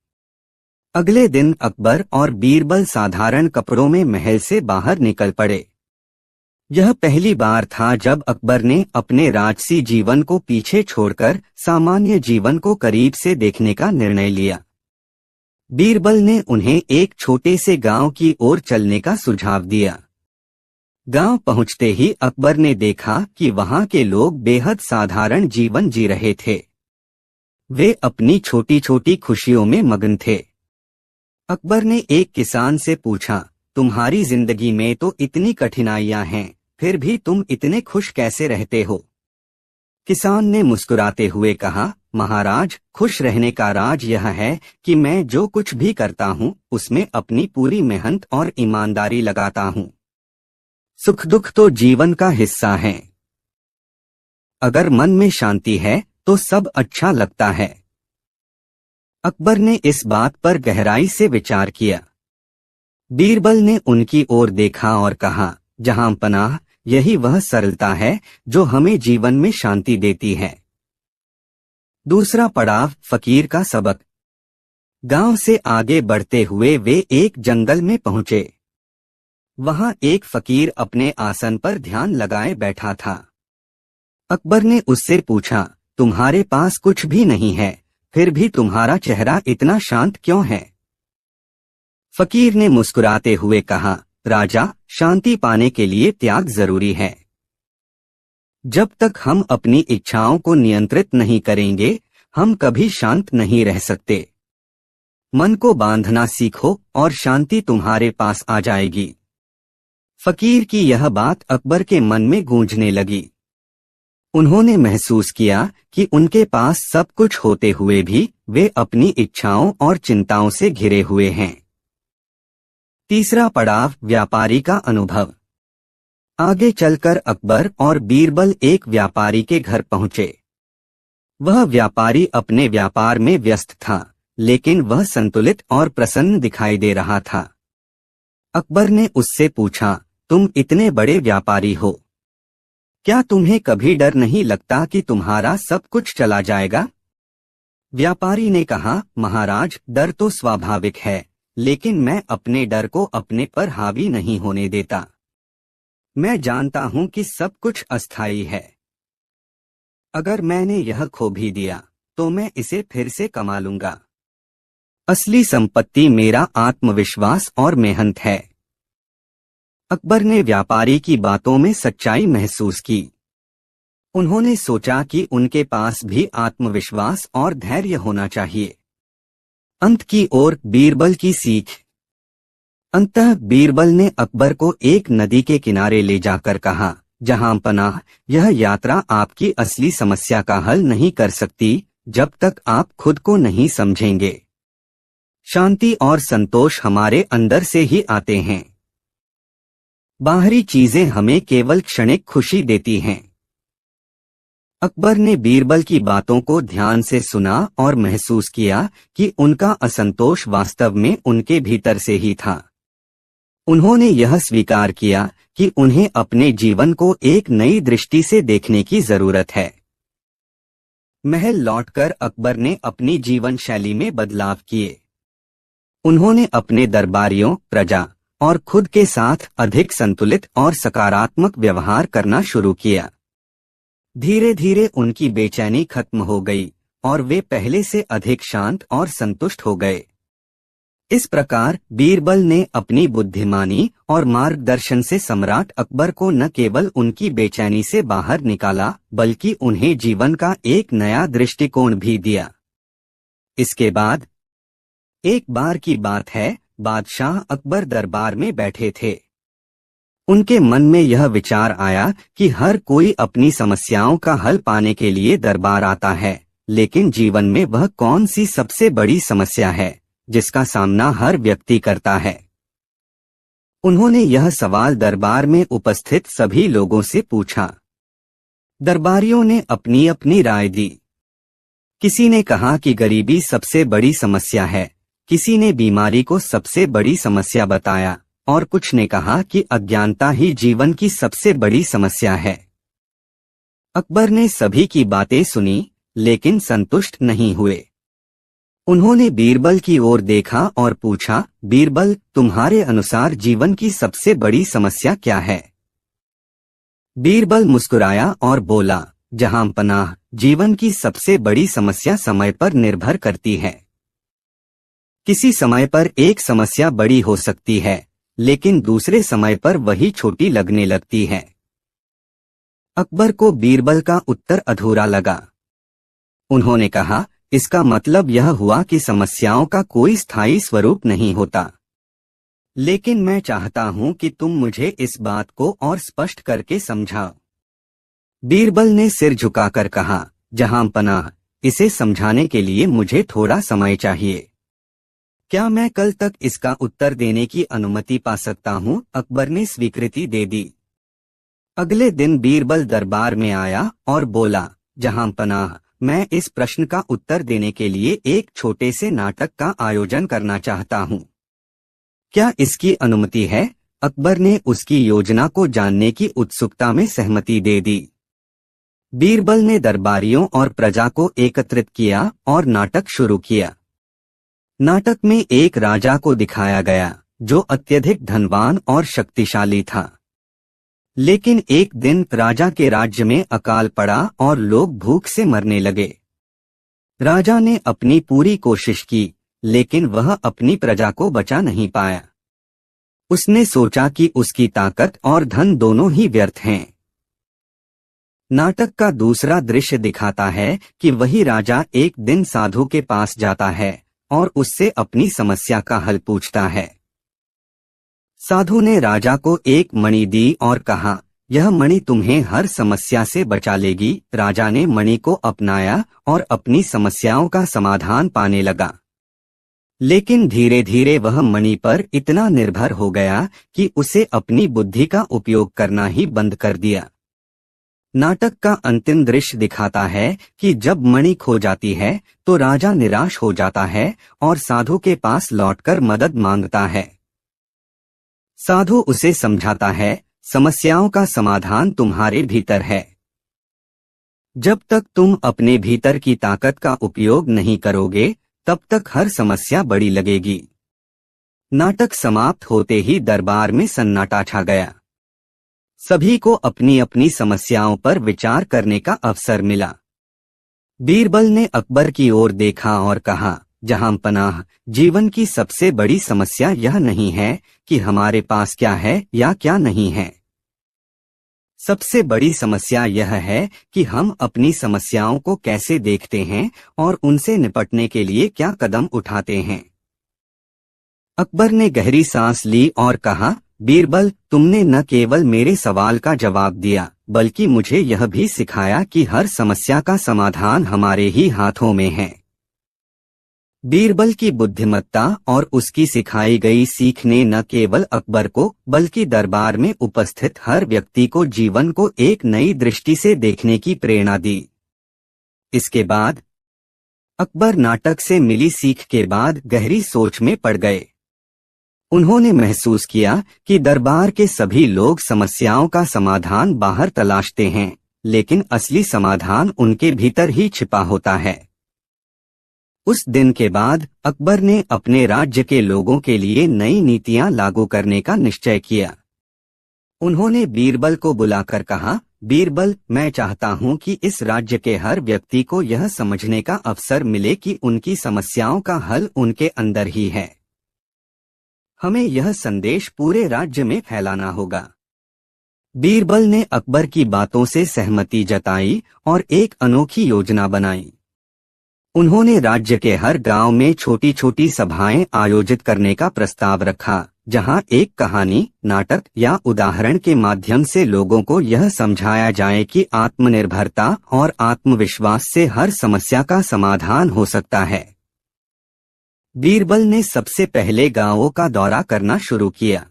अगले दिन अकबर और बीरबल साधारण कपड़ों में महल से बाहर निकल पड़े। यह पहली बार था जब अकबर ने अपने राजसी जीवन को पीछे छोड़कर सामान्य जीवन को करीब से देखने का निर्णय लिया। बीरबल ने उन्हें एक छोटे से गांव की ओर चलने का सुझाव दिया। गांव पहुंचते ही अकबर ने देखा कि वहां के लोग बेहद साधारण जीवन जी रहे थे। वे अपनी छोटी छोटी खुशियों में मगन थे। अकबर ने एक किसान से पूछा, तुम्हारी जिंदगी में तो इतनी कठिनाइयां हैं, फिर भी तुम इतने खुश कैसे रहते हो? किसान ने मुस्कुराते हुए कहा, महाराज, खुश रहने का राज यह है कि मैं जो कुछ भी करता हूँ उसमें अपनी पूरी मेहनत और ईमानदारी लगाता हूँ। सुख दुख तो जीवन का हिस्सा है। अगर मन में शांति है तो सब अच्छा लगता है। अकबर ने इस बात पर गहराई से विचार किया। बीरबल ने उनकी ओर देखा और कहा, जहांपनाह, यही वह सरलता है जो हमें जीवन में शांति देती है। दूसरा पड़ाव, फकीर का सबक। गांव से आगे बढ़ते हुए वे एक जंगल में पहुंचे। वहां एक फकीर अपने आसन पर ध्यान लगाए बैठा था। अकबर ने उससे पूछा, तुम्हारे पास कुछ भी नहीं है, फिर भी तुम्हारा चेहरा इतना शांत क्यों है? फकीर ने मुस्कुराते हुए कहा, राजा, शांति पाने के लिए त्याग जरूरी है। जब तक हम अपनी इच्छाओं को नियंत्रित नहीं करेंगे, हम कभी शांत नहीं रह सकते। मन को बांधना सीखो और शांति तुम्हारे पास आ जाएगी। फकीर की यह बात अकबर के मन में गूंजने लगी। उन्होंने महसूस किया कि उनके पास सब कुछ होते हुए भी वे अपनी इच्छाओं और चिंताओं से घिरे हुए हैं। तीसरा पड़ाव, व्यापारी का अनुभव। आगे चलकर अकबर और बीरबल एक व्यापारी के घर पहुंचे। वह व्यापारी अपने व्यापार में व्यस्त था, लेकिन वह संतुलित और प्रसन्न दिखाई दे रहा था। अकबर ने उससे पूछा, तुम इतने बड़े व्यापारी हो, क्या तुम्हें कभी डर नहीं लगता कि तुम्हारा सब कुछ चला जाएगा? व्यापारी ने कहा, महाराज, डर तो स्वाभाविक है, लेकिन मैं अपने डर को अपने पर हावी नहीं होने देता। मैं जानता हूं कि सब कुछ अस्थायी है। अगर मैंने यह खो भी दिया तो मैं इसे फिर से कमा लूंगा। असली संपत्ति मेरा आत्मविश्वास और मेहनत है। अकबर ने व्यापारी की बातों में सच्चाई महसूस की। उन्होंने सोचा कि उनके पास भी आत्मविश्वास और धैर्य होना चाहिए। अंत की ओर, बीरबल की सीख। अंततः बीरबल ने अकबर को एक नदी के किनारे ले जाकर कहा, जहांपनाह, यह यात्रा आपकी असली समस्या का हल नहीं कर सकती जब तक आप खुद को नहीं समझेंगे। शांति और संतोष हमारे अंदर से ही आते हैं। बाहरी चीजें हमें केवल क्षणिक खुशी देती हैं। अकबर ने बीरबल की बातों को ध्यान से सुना और महसूस किया कि उनका असंतोष वास्तव में उनके भीतर से ही था। उन्होंने यह स्वीकार किया कि उन्हें अपने जीवन को एक नई दृष्टि से देखने की जरूरत है। महल लौटकर अकबर ने अपनी जीवन शैली में बदलाव किए। उन्होंने अपने दरबारियों, प्रजा और खुद के साथ अधिक संतुलित और सकारात्मक व्यवहार करना शुरू किया। धीरे धीरे उनकी बेचैनी खत्म हो गई और वे पहले से अधिक शांत और संतुष्ट हो गए। इस प्रकार बीरबल ने अपनी बुद्धिमानी और मार्गदर्शन से सम्राट अकबर को न केवल उनकी बेचैनी से बाहर निकाला, बल्कि उन्हें जीवन का एक नया दृष्टिकोण भी दिया। इसके बाद एक बार की बात है, बादशाह अकबर दरबार में बैठे थे। उनके मन में यह विचार आया कि हर कोई अपनी समस्याओं का हल पाने के लिए दरबार आता है, लेकिन जीवन में वह कौन सी सबसे बड़ी समस्या है जिसका सामना हर व्यक्ति करता है? उन्होंने यह सवाल दरबार में उपस्थित सभी लोगों से पूछा। दरबारियों ने अपनी अपनी राय दी। किसी ने कहा कि गरीबी सबसे बड़ी समस्या है, किसी ने बीमारी को सबसे बड़ी समस्या बताया, और कुछ ने कहा कि अज्ञानता ही जीवन की सबसे बड़ी समस्या है। अकबर ने सभी की बातें सुनी, लेकिन संतुष्ट नहीं हुए। उन्होंने बीरबल की ओर देखा और पूछा, बीरबल, तुम्हारे अनुसार जीवन की सबसे बड़ी समस्या क्या है? बीरबल मुस्कुराया और बोला, जहां पनाह, जीवन की सबसे बड़ी समस्या समय पर निर्भर करती है। किसी समय पर एक समस्या बड़ी हो सकती है, लेकिन दूसरे समय पर वही छोटी लगने लगती है। अकबर को बीरबल का उत्तर अधूरा लगा। उन्होंने कहा, इसका मतलब यह हुआ कि समस्याओं का कोई स्थायी स्वरूप नहीं होता। लेकिन मैं चाहता हूं कि तुम मुझे इस बात को और स्पष्ट करके समझाओ। बीरबल ने सिर झुकाकर कहा, जहां पनाह, इसे समझाने के लिए मुझे थोड़ा समय चाहिए। क्या मैं कल तक इसका उत्तर देने की अनुमति पा सकता हूं? अकबर ने स्वीकृति दे दी। अगले दिन बीरबल दरबार में आया और बोला, जहां पनाह, मैं इस प्रश्न का उत्तर देने के लिए एक छोटे से नाटक का आयोजन करना चाहता हूं। क्या इसकी अनुमति है? अकबर ने उसकी योजना को जानने की उत्सुकता में सहमति दे दी। बीरबल ने दरबारियों और प्रजा को एकत्रित किया और नाटक शुरू किया। नाटक में एक राजा को दिखाया गया जो अत्यधिक धनवान और शक्तिशाली था। लेकिन एक दिन राजा के राज्य में अकाल पड़ा और लोग भूख से मरने लगे। राजा ने अपनी पूरी कोशिश की, लेकिन वह अपनी प्रजा को बचा नहीं पाया। उसने सोचा कि उसकी ताकत और धन दोनों ही व्यर्थ हैं। नाटक का दूसरा दृश्य दिखाता है कि वही राजा एक दिन साधु के पास जाता है और उससे अपनी समस्या का हल पूछता है। साधु ने राजा को एक मणि दी और कहा, यह मणि तुम्हें हर समस्या से बचा लेगी। राजा ने मणि को अपनाया और अपनी समस्याओं का समाधान पाने लगा। लेकिन धीरे धीरे वह मणि पर इतना निर्भर हो गया कि उसे अपनी बुद्धि का उपयोग करना ही बंद कर दिया। नाटक का अंतिम दृश्य दिखाता है कि जब मणि खो जाती है तो राजा निराश हो जाता है और साधु के पास लौटकर मदद मांगता है। साधु उसे समझाता है, समस्याओं का समाधान तुम्हारे भीतर है। जब तक तुम अपने भीतर की ताकत का उपयोग नहीं करोगे, तब तक हर समस्या बड़ी लगेगी। नाटक समाप्त होते ही दरबार में सन्नाटा छा गया। सभी को अपनी अपनी समस्याओं पर विचार करने का अवसर मिला। बीरबल ने अकबर की ओर देखा और कहा, जहां पनाह, जीवन की सबसे बड़ी समस्या यह नहीं है कि हमारे पास क्या है या क्या नहीं है। सबसे बड़ी समस्या यह है कि हम अपनी समस्याओं को कैसे देखते हैं और उनसे निपटने के लिए क्या कदम उठाते हैं। अकबर ने गहरी सांस ली और कहा, बीरबल, तुमने न केवल मेरे सवाल का जवाब दिया, बल्कि मुझे यह भी सिखाया कि हर समस्या का समाधान हमारे ही हाथों में है। बीरबल की बुद्धिमत्ता और उसकी सिखाई गई सीख ने न केवल अकबर को बल्कि दरबार में उपस्थित हर व्यक्ति को जीवन को एक नई दृष्टि से देखने की प्रेरणा दी। इसके बाद अकबर नाटक से मिली सीख के बाद गहरी सोच में पड़ गए। उन्होंने महसूस किया कि दरबार के सभी लोग समस्याओं का समाधान बाहर तलाशते हैं, लेकिन असली समाधान उनके भीतर ही छिपा होता है। उस दिन के बाद अकबर ने अपने राज्य के लोगों के लिए नई नीतियां लागू करने का निश्चय किया। उन्होंने बीरबल को बुलाकर कहा, बीरबल, मैं चाहता हूं कि इस राज्य के हर व्यक्ति को यह समझने का अवसर मिले कि उनकी समस्याओं का हल उनके अंदर ही है। हमें यह संदेश पूरे राज्य में फैलाना होगा। बीरबल ने अकबर की बातों से सहमति जताई और एक अनोखी योजना बनाई। उन्होंने राज्य के हर गांव में छोटी छोटी सभाएं आयोजित करने का प्रस्ताव रखा, जहां एक कहानी, नाटक या उदाहरण के माध्यम से लोगों को यह समझाया जाए कि आत्मनिर्भरता और आत्मविश्वास से हर समस्या का समाधान हो सकता है। बीरबल ने सबसे पहले गांवों का दौरा करना शुरू किया।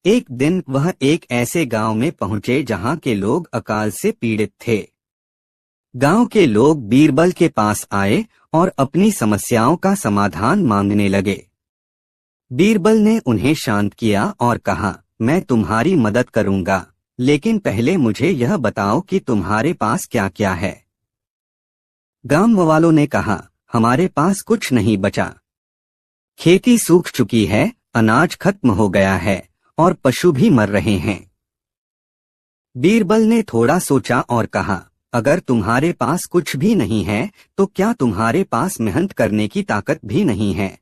एक दिन वह एक ऐसे गांव में पहुंचे जहां के लोग अकाल से पीड़ित थे। गांव के लोग बीरबल के पास आए और अपनी समस्याओं का समाधान मांगने लगे। बीरबल ने उन्हें शांत किया और कहा, मैं तुम्हारी मदद करूंगा, लेकिन पहले मुझे यह बताओ कि तुम्हारे पास क्या क्या है। गांव वालों ने कहा, हमारे पास कुछ नहीं बचा। खेती सूख चुकी है, अनाज खत्म हो गया है और पशु भी मर रहे हैं। बीरबल ने थोड़ा सोचा और कहा, अगर तुम्हारे पास कुछ भी नहीं है तो क्या तुम्हारे पास मेहनत करने की ताकत भी नहीं है।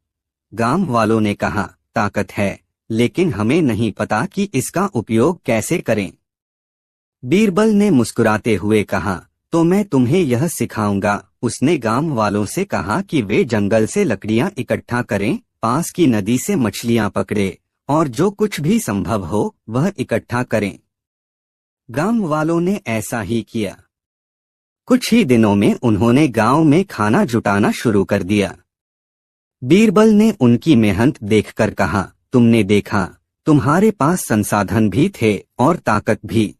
गांव वालों ने कहा, ताकत है, लेकिन हमें नहीं पता कि इसका उपयोग कैसे करें। बीरबल ने मुस्कुराते हुए कहा, तो मैं तुम्हें यह सिखाऊंगा। उसने गांव वालों से कहा कि वे जंगल से लकड़ियां इकट्ठा करें, पास की नदी से मछलियां पकड़े और जो कुछ भी संभव हो वह इकट्ठा करें। गांव वालों ने ऐसा ही किया। कुछ ही दिनों में उन्होंने गांव में खाना जुटाना शुरू कर दिया। बीरबल ने उनकी मेहनत देखकर कहा, तुमने देखा, तुम्हारे पास संसाधन भी थे और ताकत भी।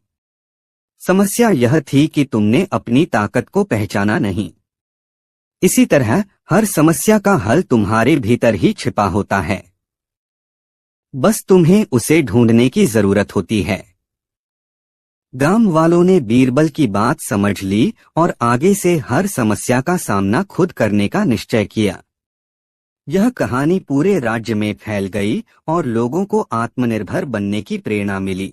समस्या यह थी कि तुमने अपनी ताकत को पहचाना नहीं। इसी तरह हर समस्या का हल तुम्हारे भीतर ही छिपा होता है, बस तुम्हें उसे ढूंढने की जरूरत होती है। गांव वालों ने बीरबल की बात समझ ली और आगे से हर समस्या का सामना खुद करने का निश्चय किया। यह कहानी पूरे राज्य में फैल गई और लोगों को आत्मनिर्भर बनने की प्रेरणा मिली।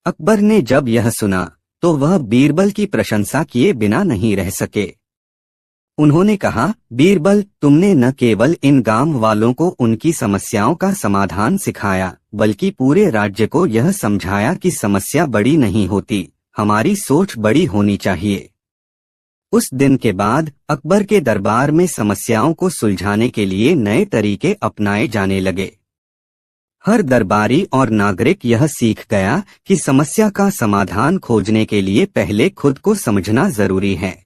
अकबर ने जब यह सुना तो वह बीरबल की प्रशंसा किए बिना नहीं रह सके। उन्होंने कहा, बीरबल, तुमने न केवल इन गांव वालों को उनकी समस्याओं का समाधान सिखाया, बल्कि पूरे राज्य को यह समझाया कि समस्या बड़ी नहीं होती, हमारी सोच बड़ी होनी चाहिए। उस दिन के बाद अकबर के दरबार में समस्याओं को सुलझाने के लिए नए तरीके अपनाए जाने लगे। हर दरबारी और नागरिक यह सीख गया कि समस्या का समाधान खोजने के लिए पहले खुद को समझना जरूरी है।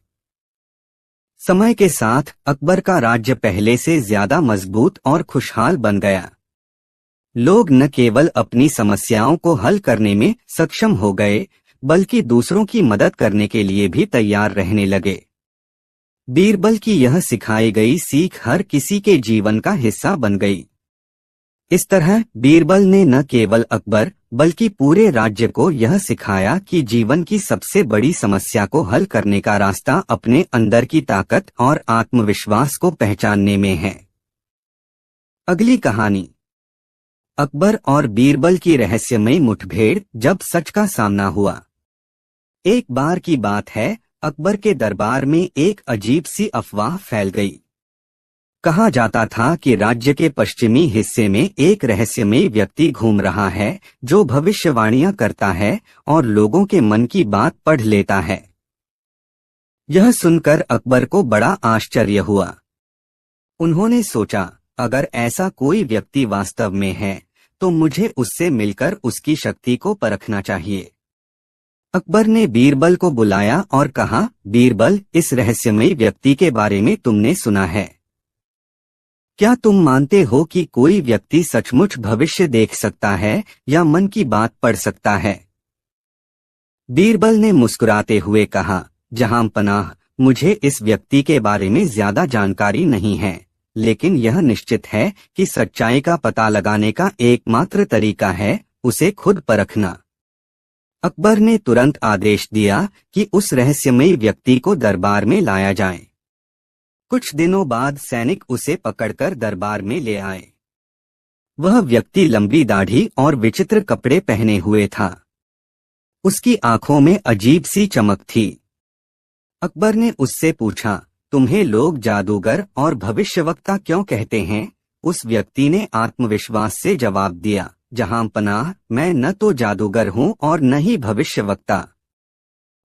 समय के साथ अकबर का राज्य पहले से ज्यादा मजबूत और खुशहाल बन गया। लोग न केवल अपनी समस्याओं को हल करने में सक्षम हो गए, बल्कि दूसरों की मदद करने के लिए भी तैयार रहने लगे। बीरबल की यह सिखाई गई सीख हर किसी के जीवन का हिस्सा बन गई। इस तरह बीरबल ने न केवल अकबर बल्कि पूरे राज्य को यह सिखाया कि जीवन की सबसे बड़ी समस्या को हल करने का रास्ता अपने अंदर की ताकत और आत्मविश्वास को पहचानने में है। अगली कहानी, अकबर और बीरबल की रहस्यमयी मुठभेड़ जब सच का सामना हुआ। एक बार की बात है, अकबर के दरबार में एक अजीब सी अफवाह फैल गई। कहा जाता था कि राज्य के पश्चिमी हिस्से में एक रहस्यमयी व्यक्ति घूम रहा है जो भविष्यवाणियां करता है और लोगों के मन की बात पढ़ लेता है। यह सुनकर अकबर को बड़ा आश्चर्य हुआ। उन्होंने सोचा, अगर ऐसा कोई व्यक्ति वास्तव में है तो मुझे उससे मिलकर उसकी शक्ति को परखना चाहिए। अकबर ने बीरबल को बुलाया और कहा, बीरबल, इस रहस्यमयी व्यक्ति के बारे में तुमने सुना है। क्या तुम मानते हो कि कोई व्यक्ति सचमुच भविष्य देख सकता है या मन की बात पढ़ सकता है? बीरबल ने मुस्कुराते हुए कहा, जहां पनाह, मुझे इस व्यक्ति के बारे में ज्यादा जानकारी नहीं है, लेकिन यह निश्चित है कि सच्चाई का पता लगाने का एकमात्र तरीका है उसे खुद परखना। अकबर ने तुरंत आदेश दिया कि उस रहस्यमयी व्यक्ति को दरबार में लाया जाए। कुछ दिनों बाद सैनिक उसे पकड़कर दरबार में ले आए। वह व्यक्ति लंबी दाढ़ी और विचित्र कपड़े पहने हुए था। उसकी आंखों में अजीब सी चमक थी। अकबर ने उससे पूछा, तुम्हें लोग जादूगर और भविष्यवक्ता क्यों कहते हैं? उस व्यक्ति ने आत्मविश्वास से जवाब दिया, जहां पनाह, मैं न तो जादूगर हूं और न ही भविष्यवक्ता।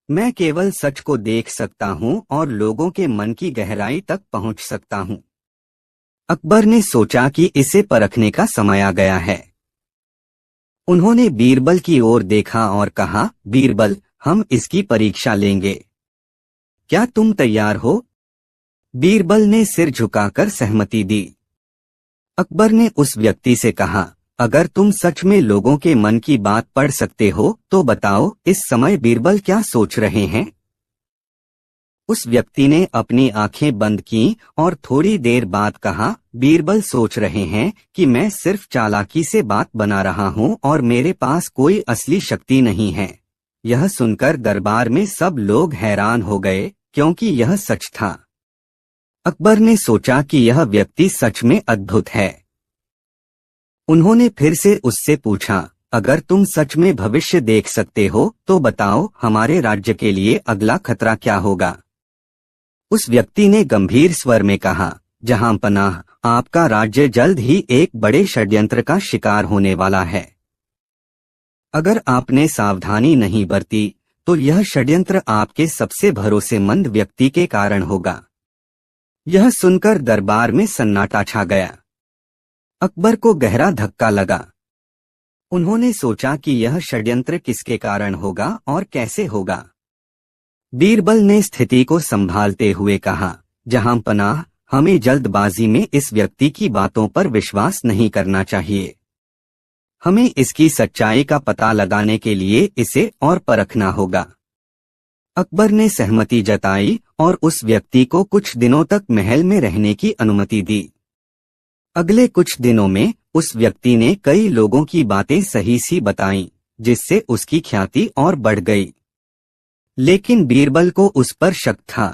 मैं केवल सच को देख सकता हूं और लोगों के मन की गहराई तक पहुंच सकता हूं। अकबर ने सोचा कि इसे परखने का समय आ गया है। उन्होंने बीरबल की ओर देखा और कहा, बीरबल, हम इसकी परीक्षा लेंगे। क्या तुम तैयार हो? बीरबल ने सिर झुकाकर सहमति दी। अकबर ने उस व्यक्ति से कहा, अगर तुम सच में लोगों के मन की बात पढ़ सकते हो तो बताओ, इस समय बीरबल क्या सोच रहे हैं? उस व्यक्ति ने अपनी आंखें बंद की और थोड़ी देर बाद कहा, बीरबल सोच रहे हैं कि मैं सिर्फ चालाकी से बात बना रहा हूं और मेरे पास कोई असली शक्ति नहीं है। यह सुनकर दरबार में सब लोग हैरान हो गए, क्योंकि यह सच था। अकबर ने सोचा कि यह व्यक्ति सच में अद्भुत है। उन्होंने फिर से उससे पूछा, अगर तुम सच में भविष्य देख सकते हो तो बताओ, हमारे राज्य के लिए अगला खतरा क्या होगा। उस व्यक्ति ने गंभीर स्वर में कहा, जहांपनाह, आपका राज्य जल्द ही एक बड़े षड्यंत्र का शिकार होने वाला है। अगर आपने सावधानी नहीं बरती तो यह षड्यंत्र आपके सबसे भरोसेमंद व्यक्ति के कारण होगा। यह सुनकर दरबार में सन्नाटा छा गया। अकबर को गहरा धक्का लगा। उन्होंने सोचा कि यह षड्यंत्र किसके कारण होगा और कैसे होगा। बीरबल ने स्थिति को संभालते हुए कहा, जहांपनाह, हमें जल्दबाजी में इस व्यक्ति की बातों पर विश्वास नहीं करना चाहिए। हमें इसकी सच्चाई का पता लगाने के लिए इसे और परखना होगा। अकबर ने सहमति जताई और उस व्यक्ति को कुछ दिनों तक महल में रहने की अनुमति दी। अगले कुछ दिनों में उस व्यक्ति ने कई लोगों की बातें सही सी बताईं, जिससे उसकी ख्याति और बढ़ गई। लेकिन बीरबल को उस पर शक था।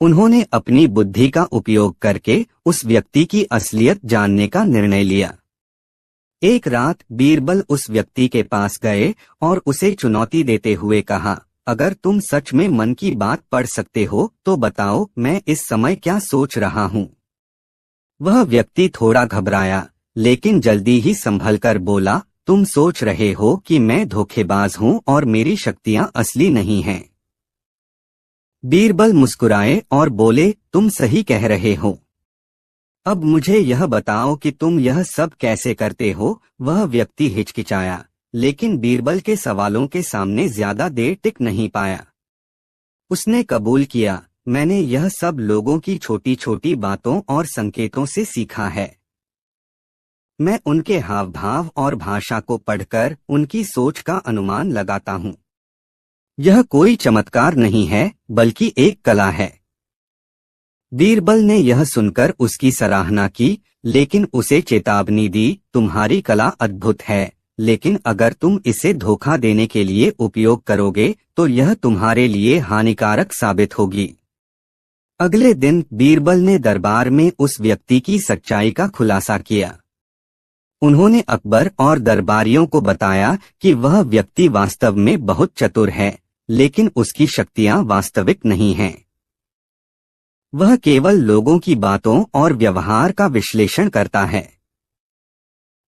उन्होंने अपनी बुद्धि का उपयोग करके उस व्यक्ति की असलियत जानने का निर्णय लिया। एक रात बीरबल उस व्यक्ति के पास गए और उसे चुनौती देते हुए कहा, अगर तुम सच में मन की बात पढ़ सकते हो तो बताओ, मैं इस समय क्या सोच रहा हूँ। वह व्यक्ति थोड़ा घबराया, लेकिन जल्दी ही संभलकर बोला, तुम सोच रहे हो कि मैं धोखेबाज हूँ और मेरी शक्तियाँ असली नहीं हैं। बीरबल मुस्कुराए और बोले, तुम सही कह रहे हो। अब मुझे यह बताओ कि तुम यह सब कैसे करते हो। वह व्यक्ति हिचकिचाया, लेकिन बीरबल के सवालों के सामने ज्यादा देर टिक नहीं पाया। उसने कबूल किया, मैंने यह सब लोगों की छोटी छोटी बातों और संकेतों से सीखा है। मैं उनके हाव भाव और भाषा को पढ़कर उनकी सोच का अनुमान लगाता हूँ। यह कोई चमत्कार नहीं है, बल्कि एक कला है। बीरबल ने यह सुनकर उसकी सराहना की, लेकिन उसे चेतावनी दी, तुम्हारी कला अद्भुत है, लेकिन अगर तुम इसे धोखा देने के लिए उपयोग करोगे तो यह तुम्हारे लिए हानिकारक साबित होगी। अगले दिन बीरबल ने दरबार में उस व्यक्ति की सच्चाई का खुलासा किया। उन्होंने अकबर और दरबारियों को बताया कि वह व्यक्ति वास्तव में बहुत चतुर है, लेकिन उसकी शक्तियां वास्तविक नहीं हैं। वह केवल लोगों की बातों और व्यवहार का विश्लेषण करता है।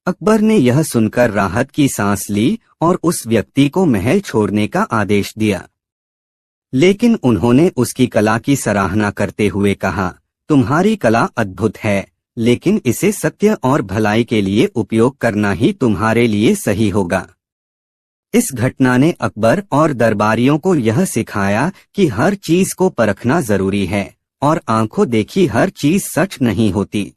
अकबर ने यह सुनकर राहत की सांस ली और उस व्यक्ति को महल छोड़ने का आदेश दिया। लेकिन उन्होंने उसकी कला की सराहना करते हुए कहा, तुम्हारी कला अद्भुत है, लेकिन इसे सत्य और भलाई के लिए उपयोग करना ही तुम्हारे लिए सही होगा। इस घटना ने अकबर और दरबारियों को यह सिखाया कि हर चीज को परखना जरूरी है और आंखों देखी हर चीज सच नहीं होती।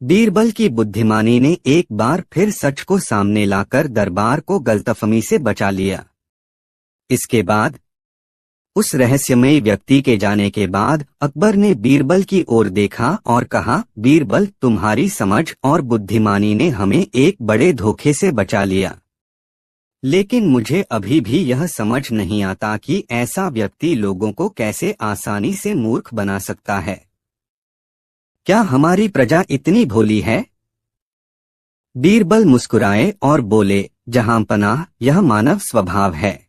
बीरबल की बुद्धिमानी ने एक बार फिर सच को सामने लाकर दरबार को गलतफहमी से बचा लिया। इसके बाद उस रहस्यमयी व्यक्ति के जाने के बाद अकबर ने बीरबल की ओर देखा और कहा, बीरबल, तुम्हारी समझ और बुद्धिमानी ने हमें एक बड़े धोखे से बचा लिया। लेकिन मुझे अभी भी यह समझ नहीं आता कि ऐसा व्यक्ति लोगों को कैसे आसानी से मूर्ख बना सकता है। क्या हमारी प्रजा इतनी भोली है? बीरबल मुस्कुराए और बोले, जहांपनाह, यह मानव स्वभाव है।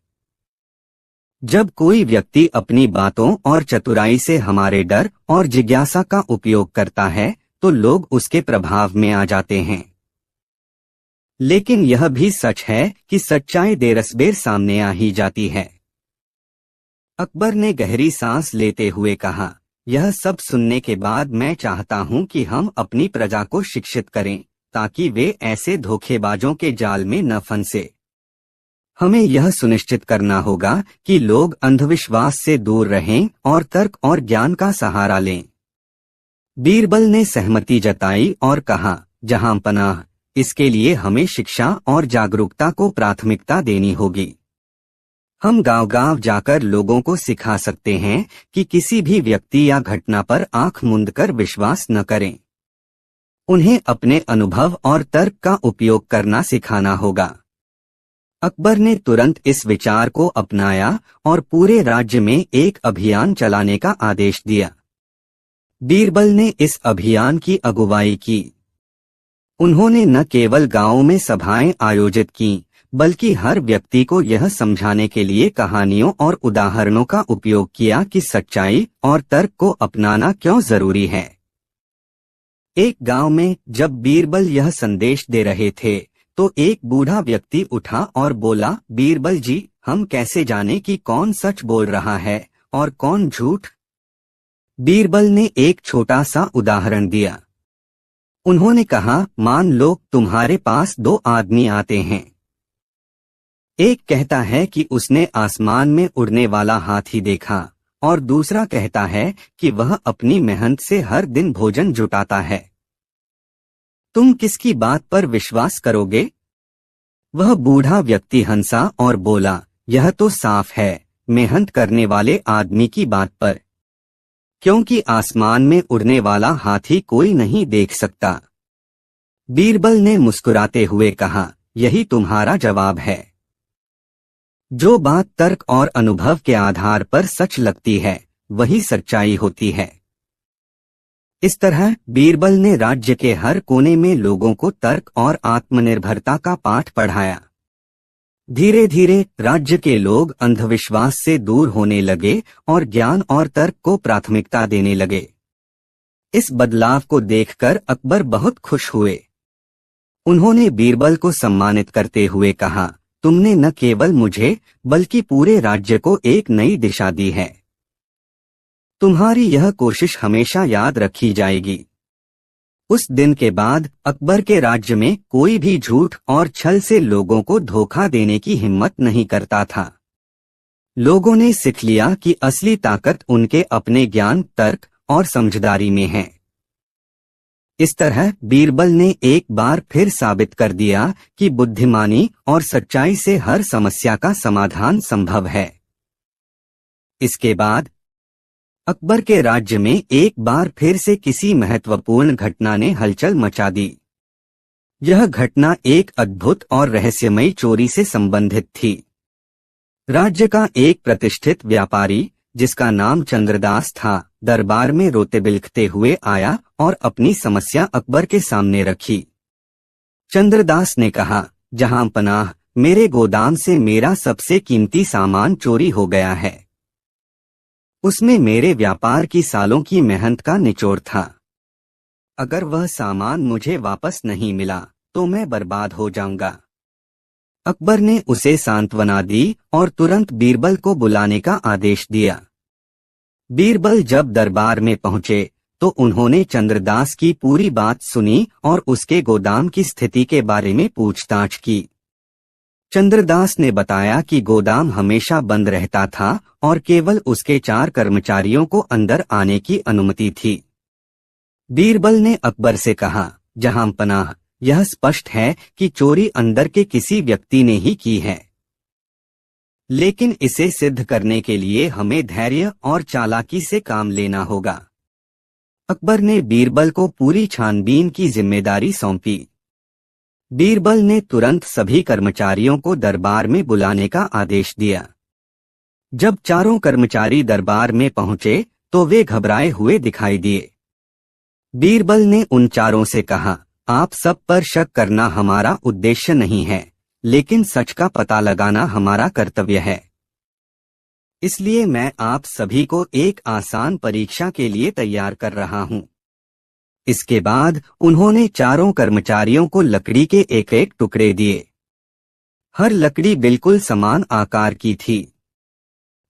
जब कोई व्यक्ति अपनी बातों और चतुराई से हमारे डर और जिज्ञासा का उपयोग करता है तो लोग उसके प्रभाव में आ जाते हैं। लेकिन यह भी सच है कि सच्चाई देरसबेर सामने आ ही जाती है। अकबर ने गहरी सांस लेते हुए कहा, यह सब सुनने के बाद मैं चाहता हूं कि हम अपनी प्रजा को शिक्षित करें, ताकि वे ऐसे धोखेबाजों के जाल में न फंसे। हमें यह सुनिश्चित करना होगा कि लोग अंधविश्वास से दूर रहें और तर्क और ज्ञान का सहारा लें। बीरबल ने सहमति जताई और कहा, जहांपनाह, इसके लिए हमें शिक्षा और जागरूकता को प्राथमिकता देनी होगी। हम गांव-गांव जाकर लोगों को सिखा सकते हैं कि किसी भी व्यक्ति या घटना पर आंख मूंद कर विश्वास न करें। उन्हें अपने अनुभव और तर्क का उपयोग करना सिखाना होगा। अकबर ने तुरंत इस विचार को अपनाया और पूरे राज्य में एक अभियान चलाने का आदेश दिया। बीरबल ने इस अभियान की अगुवाई की। उन्होंने न केवल गांवों में सभाएं आयोजित की, बल्कि हर व्यक्ति को यह समझाने के लिए कहानियों और उदाहरणों का उपयोग किया कि सच्चाई और तर्क को अपनाना क्यों जरूरी है। एक गांव में जब बीरबल यह संदेश दे रहे थे, तो एक बूढ़ा व्यक्ति उठा और बोला, बीरबल जी, हम कैसे जाने कि कौन सच बोल रहा है और कौन झूठ? बीरबल ने एक छोटा सा उदाहरण दिया। उन्होंने कहा, मान लो तुम्हारे पास दो आदमी आते हैं। एक कहता है कि उसने आसमान में उड़ने वाला हाथी देखा और दूसरा कहता है कि वह अपनी मेहनत से हर दिन भोजन जुटाता है। तुम किसकी बात पर विश्वास करोगे? वह बूढ़ा व्यक्ति हंसा और बोला, यह तो साफ है, मेहनत करने वाले आदमी की बात पर, क्योंकि आसमान में उड़ने वाला हाथी कोई नहीं देख सकता। बीरबल ने मुस्कुराते हुए कहा, यही तुम्हारा जवाब है। जो बात तर्क और अनुभव के आधार पर सच लगती है, वही सच्चाई होती है। इस तरह बीरबल ने राज्य के हर कोने में लोगों को तर्क और आत्मनिर्भरता का पाठ पढ़ाया। धीरे धीरे राज्य के लोग अंधविश्वास से दूर होने लगे और ज्ञान और तर्क को प्राथमिकता देने लगे। इस बदलाव को देखकर अकबर बहुत खुश हुए। उन्होंने बीरबल को सम्मानित करते हुए कहा, तुमने न केवल मुझे बल्कि पूरे राज्य को एक नई दिशा दी है। तुम्हारी यह कोशिश हमेशा याद रखी जाएगी। उस दिन के बाद अकबर के राज्य में कोई भी झूठ और छल से लोगों को धोखा देने की हिम्मत नहीं करता था। लोगों ने सीख लिया कि असली ताकत उनके अपने ज्ञान, तर्क और समझदारी में है। इस तरह बीरबल ने एक बार फिर साबित कर दिया कि बुद्धिमानी और सच्चाई से हर समस्या का समाधान संभव है। इसके बाद अकबर के राज्य में एक बार फिर से किसी महत्वपूर्ण घटना ने हलचल मचा दी। यह घटना एक अद्भुत और रहस्यमयी चोरी से संबंधित थी। राज्य का एक प्रतिष्ठित व्यापारी, जिसका नाम चंद्रदास था, दरबार में रोते बिलखते हुए आया और अपनी समस्या अकबर के सामने रखी। चंद्रदास ने कहा, जहां पनाह, मेरे गोदाम से मेरा सबसे कीमती सामान चोरी हो गया है। उसमें मेरे व्यापार की सालों की मेहनत का निचोड़ था। अगर वह सामान मुझे वापस नहीं मिला तो मैं बर्बाद हो जाऊंगा। अकबर ने उसे सांत्वना दी और तुरंत बीरबल को बुलाने का आदेश दिया। बीरबल जब दरबार में पहुंचे तो उन्होंने चंद्रदास की पूरी बात सुनी और उसके गोदाम की स्थिति के बारे में पूछताछ की। चंद्रदास ने बताया कि गोदाम हमेशा बंद रहता था और केवल उसके 4 कर्मचारियों को अंदर आने की अनुमति थी। बीरबल ने अकबर से कहा, जहां पनाह, यह स्पष्ट है कि चोरी अंदर के किसी व्यक्ति ने ही की है, लेकिन इसे सिद्ध करने के लिए हमें धैर्य और चालाकी से काम लेना होगा। अकबर ने बीरबल को पूरी छानबीन की जिम्मेदारी सौंपी। बीरबल ने तुरंत सभी कर्मचारियों को दरबार में बुलाने का आदेश दिया। जब चारों कर्मचारी दरबार में पहुंचे तो वे घबराए हुए दिखाई दिए। बीरबल ने उन चारों से कहा, आप सब पर शक करना हमारा उद्देश्य नहीं है, लेकिन सच का पता लगाना हमारा कर्तव्य है। इसलिए मैं आप सभी को एक आसान परीक्षा के लिए तैयार कर रहा हूं। इसके बाद उन्होंने चारों कर्मचारियों को लकड़ी के एक एक टुकड़े दिए। हर लकड़ी बिल्कुल समान आकार की थी।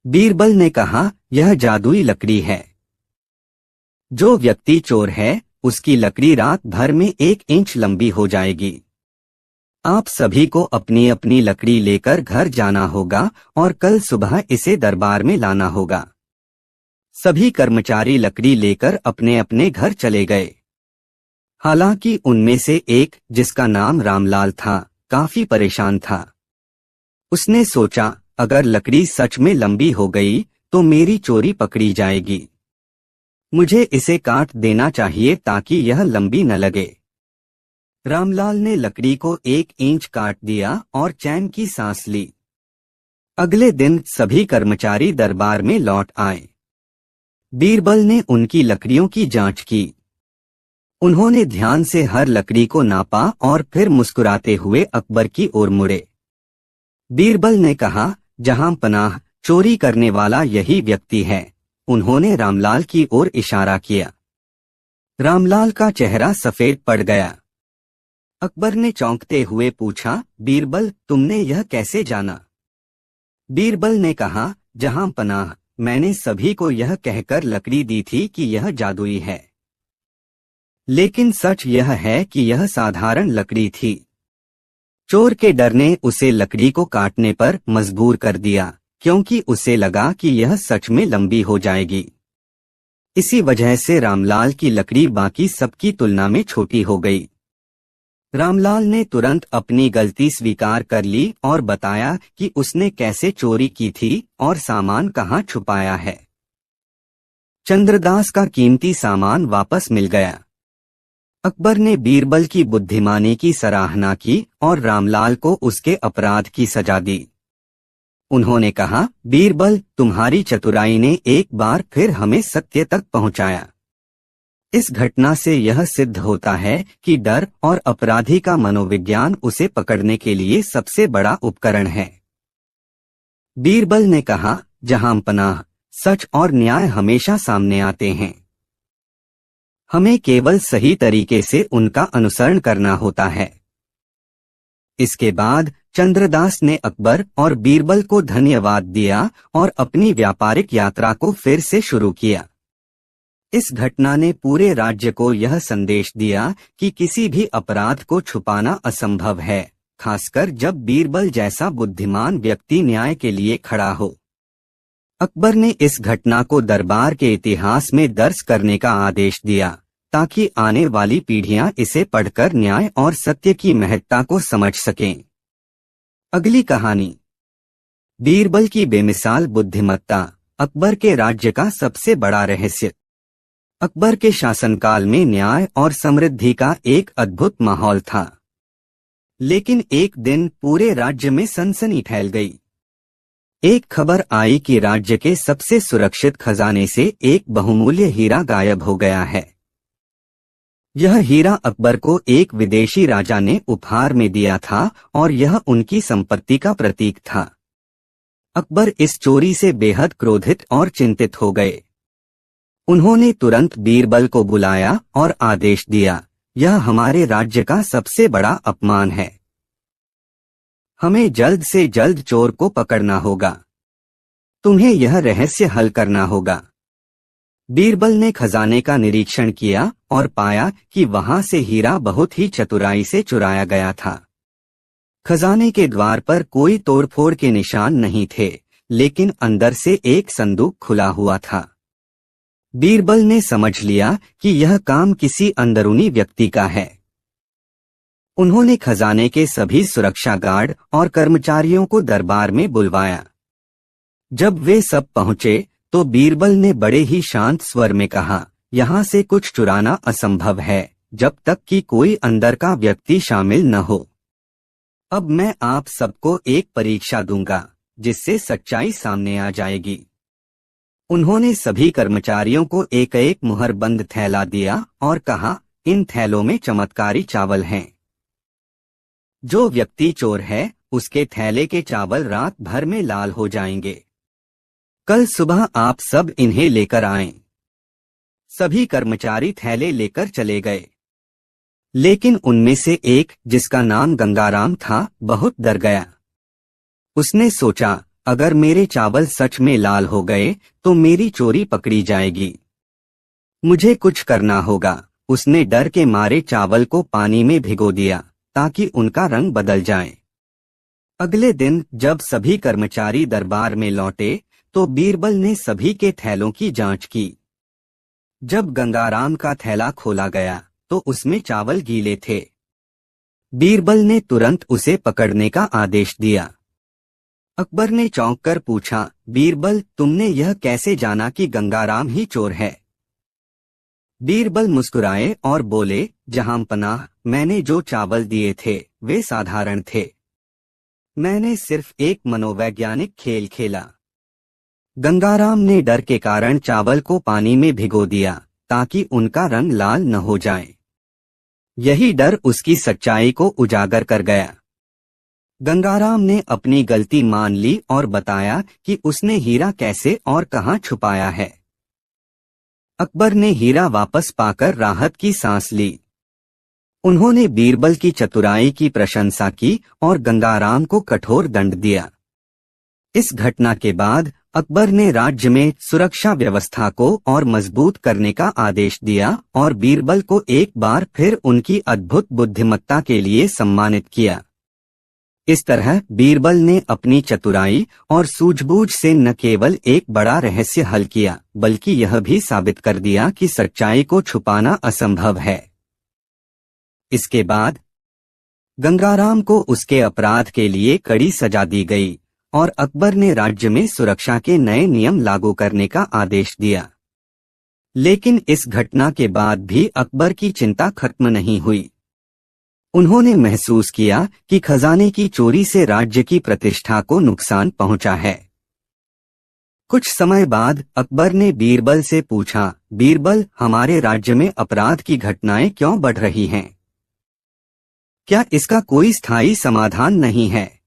बीरबल ने कहा, यह जादुई लकड़ी है। जो व्यक्ति चोर है, उसकी लकड़ी रात भर में 1 इंच लंबी हो जाएगी। आप सभी को अपनी अपनी लकड़ी लेकर घर जाना होगा और कल सुबह इसे दरबार में लाना होगा। सभी कर्मचारी लकड़ी लेकर अपने अपने घर चले गए। हालांकि उनमें से एक, जिसका नाम रामलाल था, काफी परेशान था। उसने सोचा, अगर लकड़ी सच में लंबी हो गई तो मेरी चोरी पकड़ी जाएगी। मुझे इसे काट देना चाहिए ताकि यह लंबी न लगे। रामलाल ने लकड़ी को 1 इंच काट दिया और चैन की सांस ली। अगले दिन सभी कर्मचारी दरबार में लौट आए। बीरबल ने उनकी लकड़ियों की जांच की। उन्होंने ध्यान से हर लकड़ी को नापा और फिर मुस्कुराते हुए अकबर की ओर मुड़े। बीरबल ने कहा, जहां पनाह, चोरी करने वाला यही व्यक्ति है। उन्होंने रामलाल की ओर इशारा किया। रामलाल का चेहरा सफेद पड़ गया। अकबर ने चौंकते हुए पूछा, बीरबल, तुमने यह कैसे जाना? बीरबल ने कहा, जहां पनाह, मैंने सभी को यह कहकर लकड़ी दी थी कि यह जादुई है, लेकिन सच यह है कि यह साधारण लकड़ी थी। चोर के डर ने उसे लकड़ी को काटने पर मजबूर कर दिया, क्योंकि उसे लगा कि यह सच में लंबी हो जाएगी। इसी वजह से रामलाल की लकड़ी बाकी सबकी तुलना में छोटी हो गई। रामलाल ने तुरंत अपनी गलती स्वीकार कर ली और बताया कि उसने कैसे चोरी की थी और सामान कहाँ छुपाया है। चंद्रदास का कीमती सामान वापस मिल गया। अकबर ने बीरबल की बुद्धिमानी की सराहना की और रामलाल को उसके अपराध की सजा दी। उन्होंने कहा, बीरबल, तुम्हारी चतुराई ने एक बार फिर हमें सत्य तक पहुंचाया। इस घटना से यह सिद्ध होता है कि डर और अपराधी का मनोविज्ञान उसे पकड़ने के लिए सबसे बड़ा उपकरण है। बीरबल ने कहा, जहां पनाह, सच और न्याय हमेशा सामने आते हैं। हमें केवल सही तरीके से उनका अनुसरण करना होता है। इसके बाद चंद्रदास ने अकबर और बीरबल को धन्यवाद दिया और अपनी व्यापारिक यात्रा को फिर से शुरू किया। इस घटना ने पूरे राज्य को यह संदेश दिया कि किसी भी अपराध को छुपाना असंभव है, खासकर जब बीरबल जैसा बुद्धिमान व्यक्ति न्याय के लिए खड़ा हो। अकबर ने इस घटना को दरबार के इतिहास में दर्ज करने का आदेश दिया, ताकि आने वाली पीढ़ियां इसे पढ़कर न्याय और सत्य की महत्ता को समझ सकें। अगली कहानी, बीरबल की बेमिसाल बुद्धिमत्ता, अकबर के राज्य का सबसे बड़ा रहस्य। अकबर के शासनकाल में न्याय और समृद्धि का एक अद्भुत माहौल था। लेकिन एक दिन पूरे राज्य में सनसनी फैल गई। एक खबर आई कि राज्य के सबसे सुरक्षित खजाने से एक बहुमूल्य हीरा गायब हो गया है। यह हीरा अकबर को एक विदेशी राजा ने उपहार में दिया था और यह उनकी संपत्ति का प्रतीक था। अकबर इस चोरी से बेहद क्रोधित और चिंतित हो गए। उन्होंने तुरंत बीरबल को बुलाया और आदेश दिया, यह हमारे राज्य का सबसे बड़ा अपमान है। हमें जल्द से जल्द चोर को पकड़ना होगा। तुम्हें यह रहस्य हल करना होगा। बीरबल ने खजाने का निरीक्षण किया और पाया कि वहां से हीरा बहुत ही चतुराई से चुराया गया था। खजाने के द्वार पर कोई तोड़फोड़ के निशान नहीं थे, लेकिन अंदर से एक संदूक खुला हुआ था। बीरबल ने समझ लिया कि यह काम किसी अंदरूनी व्यक्ति का है। उन्होंने खजाने के सभी सुरक्षा गार्ड और कर्मचारियों को दरबार में बुलवाया। जब वे सब पहुंचे तो बीरबल ने बड़े ही शांत स्वर में कहा, यहाँ से कुछ चुराना असंभव है जब तक कि कोई अंदर का व्यक्ति शामिल न हो। अब मैं आप सबको एक परीक्षा दूंगा जिससे सच्चाई सामने आ जाएगी। उन्होंने सभी कर्मचारियों को एक एक मुहरबंद थैला दिया और कहा, इन थैलों में चमत्कारी चावल हैं। जो व्यक्ति चोर है उसके थैले के चावल रात भर में लाल हो जाएंगे। कल सुबह आप सब इन्हें लेकर आएं। सभी कर्मचारी थैले लेकर चले गए, लेकिन उनमें से एक, जिसका नाम गंगाराम था, बहुत डर गया। उसने सोचा, अगर मेरे चावल सच में लाल हो गए तो मेरी चोरी पकड़ी जाएगी। मुझे कुछ करना होगा। उसने डर के मारे चावल को पानी में भिगो दिया ताकि उनका रंग बदल जाए। अगले दिन जब सभी कर्मचारी दरबार में लौटे तो बीरबल ने सभी के थैलों की जांच की। जब गंगाराम का थैला खोला गया तो उसमें चावल गीले थे। बीरबल ने तुरंत उसे पकड़ने का आदेश दिया। अकबर ने चौंक कर पूछा, बीरबल तुमने यह कैसे जाना कि गंगाराम ही चोर है? बीरबल मुस्कुराए और बोले, जहांपनाह, मैंने जो चावल दिए थे वे साधारण थे। मैंने सिर्फ एक मनोवैज्ञानिक खेल खेला। गंगाराम ने डर के कारण चावल को पानी में भिगो दिया ताकि उनका रंग लाल न हो जाए। यही डर उसकी सच्चाई को उजागर कर गया। गंगाराम ने अपनी गलती मान ली और बताया कि उसने हीरा कैसे और कहां छुपाया है। अकबर ने हीरा वापस पाकर राहत की सांस ली। उन्होंने बीरबल की चतुराई की प्रशंसा की और गंगाराम को कठोर दंड दिया। इस घटना के बाद अकबर ने राज्य में सुरक्षा व्यवस्था को और मजबूत करने का आदेश दिया और बीरबल को एक बार फिर उनकी अद्भुत बुद्धिमत्ता के लिए सम्मानित किया। इस तरह बीरबल ने अपनी चतुराई और सूझबूझ से न केवल एक बड़ा रहस्य हल किया, बल्कि यह भी साबित कर दिया कि सच्चाई को छुपाना असंभव है। इसके बाद गंगाराम को उसके अपराध के लिए कड़ी सजा दी गई और अकबर ने राज्य में सुरक्षा के नए नियम लागू करने का आदेश दिया। लेकिन इस घटना के बाद भी अकबर की चिंता खत्म नहीं हुई। उन्होंने महसूस किया कि खजाने की चोरी से राज्य की प्रतिष्ठा को नुकसान पहुंचा है। कुछ समय बाद अकबर ने बीरबल से पूछा, बीरबल, हमारे राज्य में अपराध की घटनाएं क्यों बढ़ रही हैं? क्या इसका कोई स्थायी समाधान नहीं है?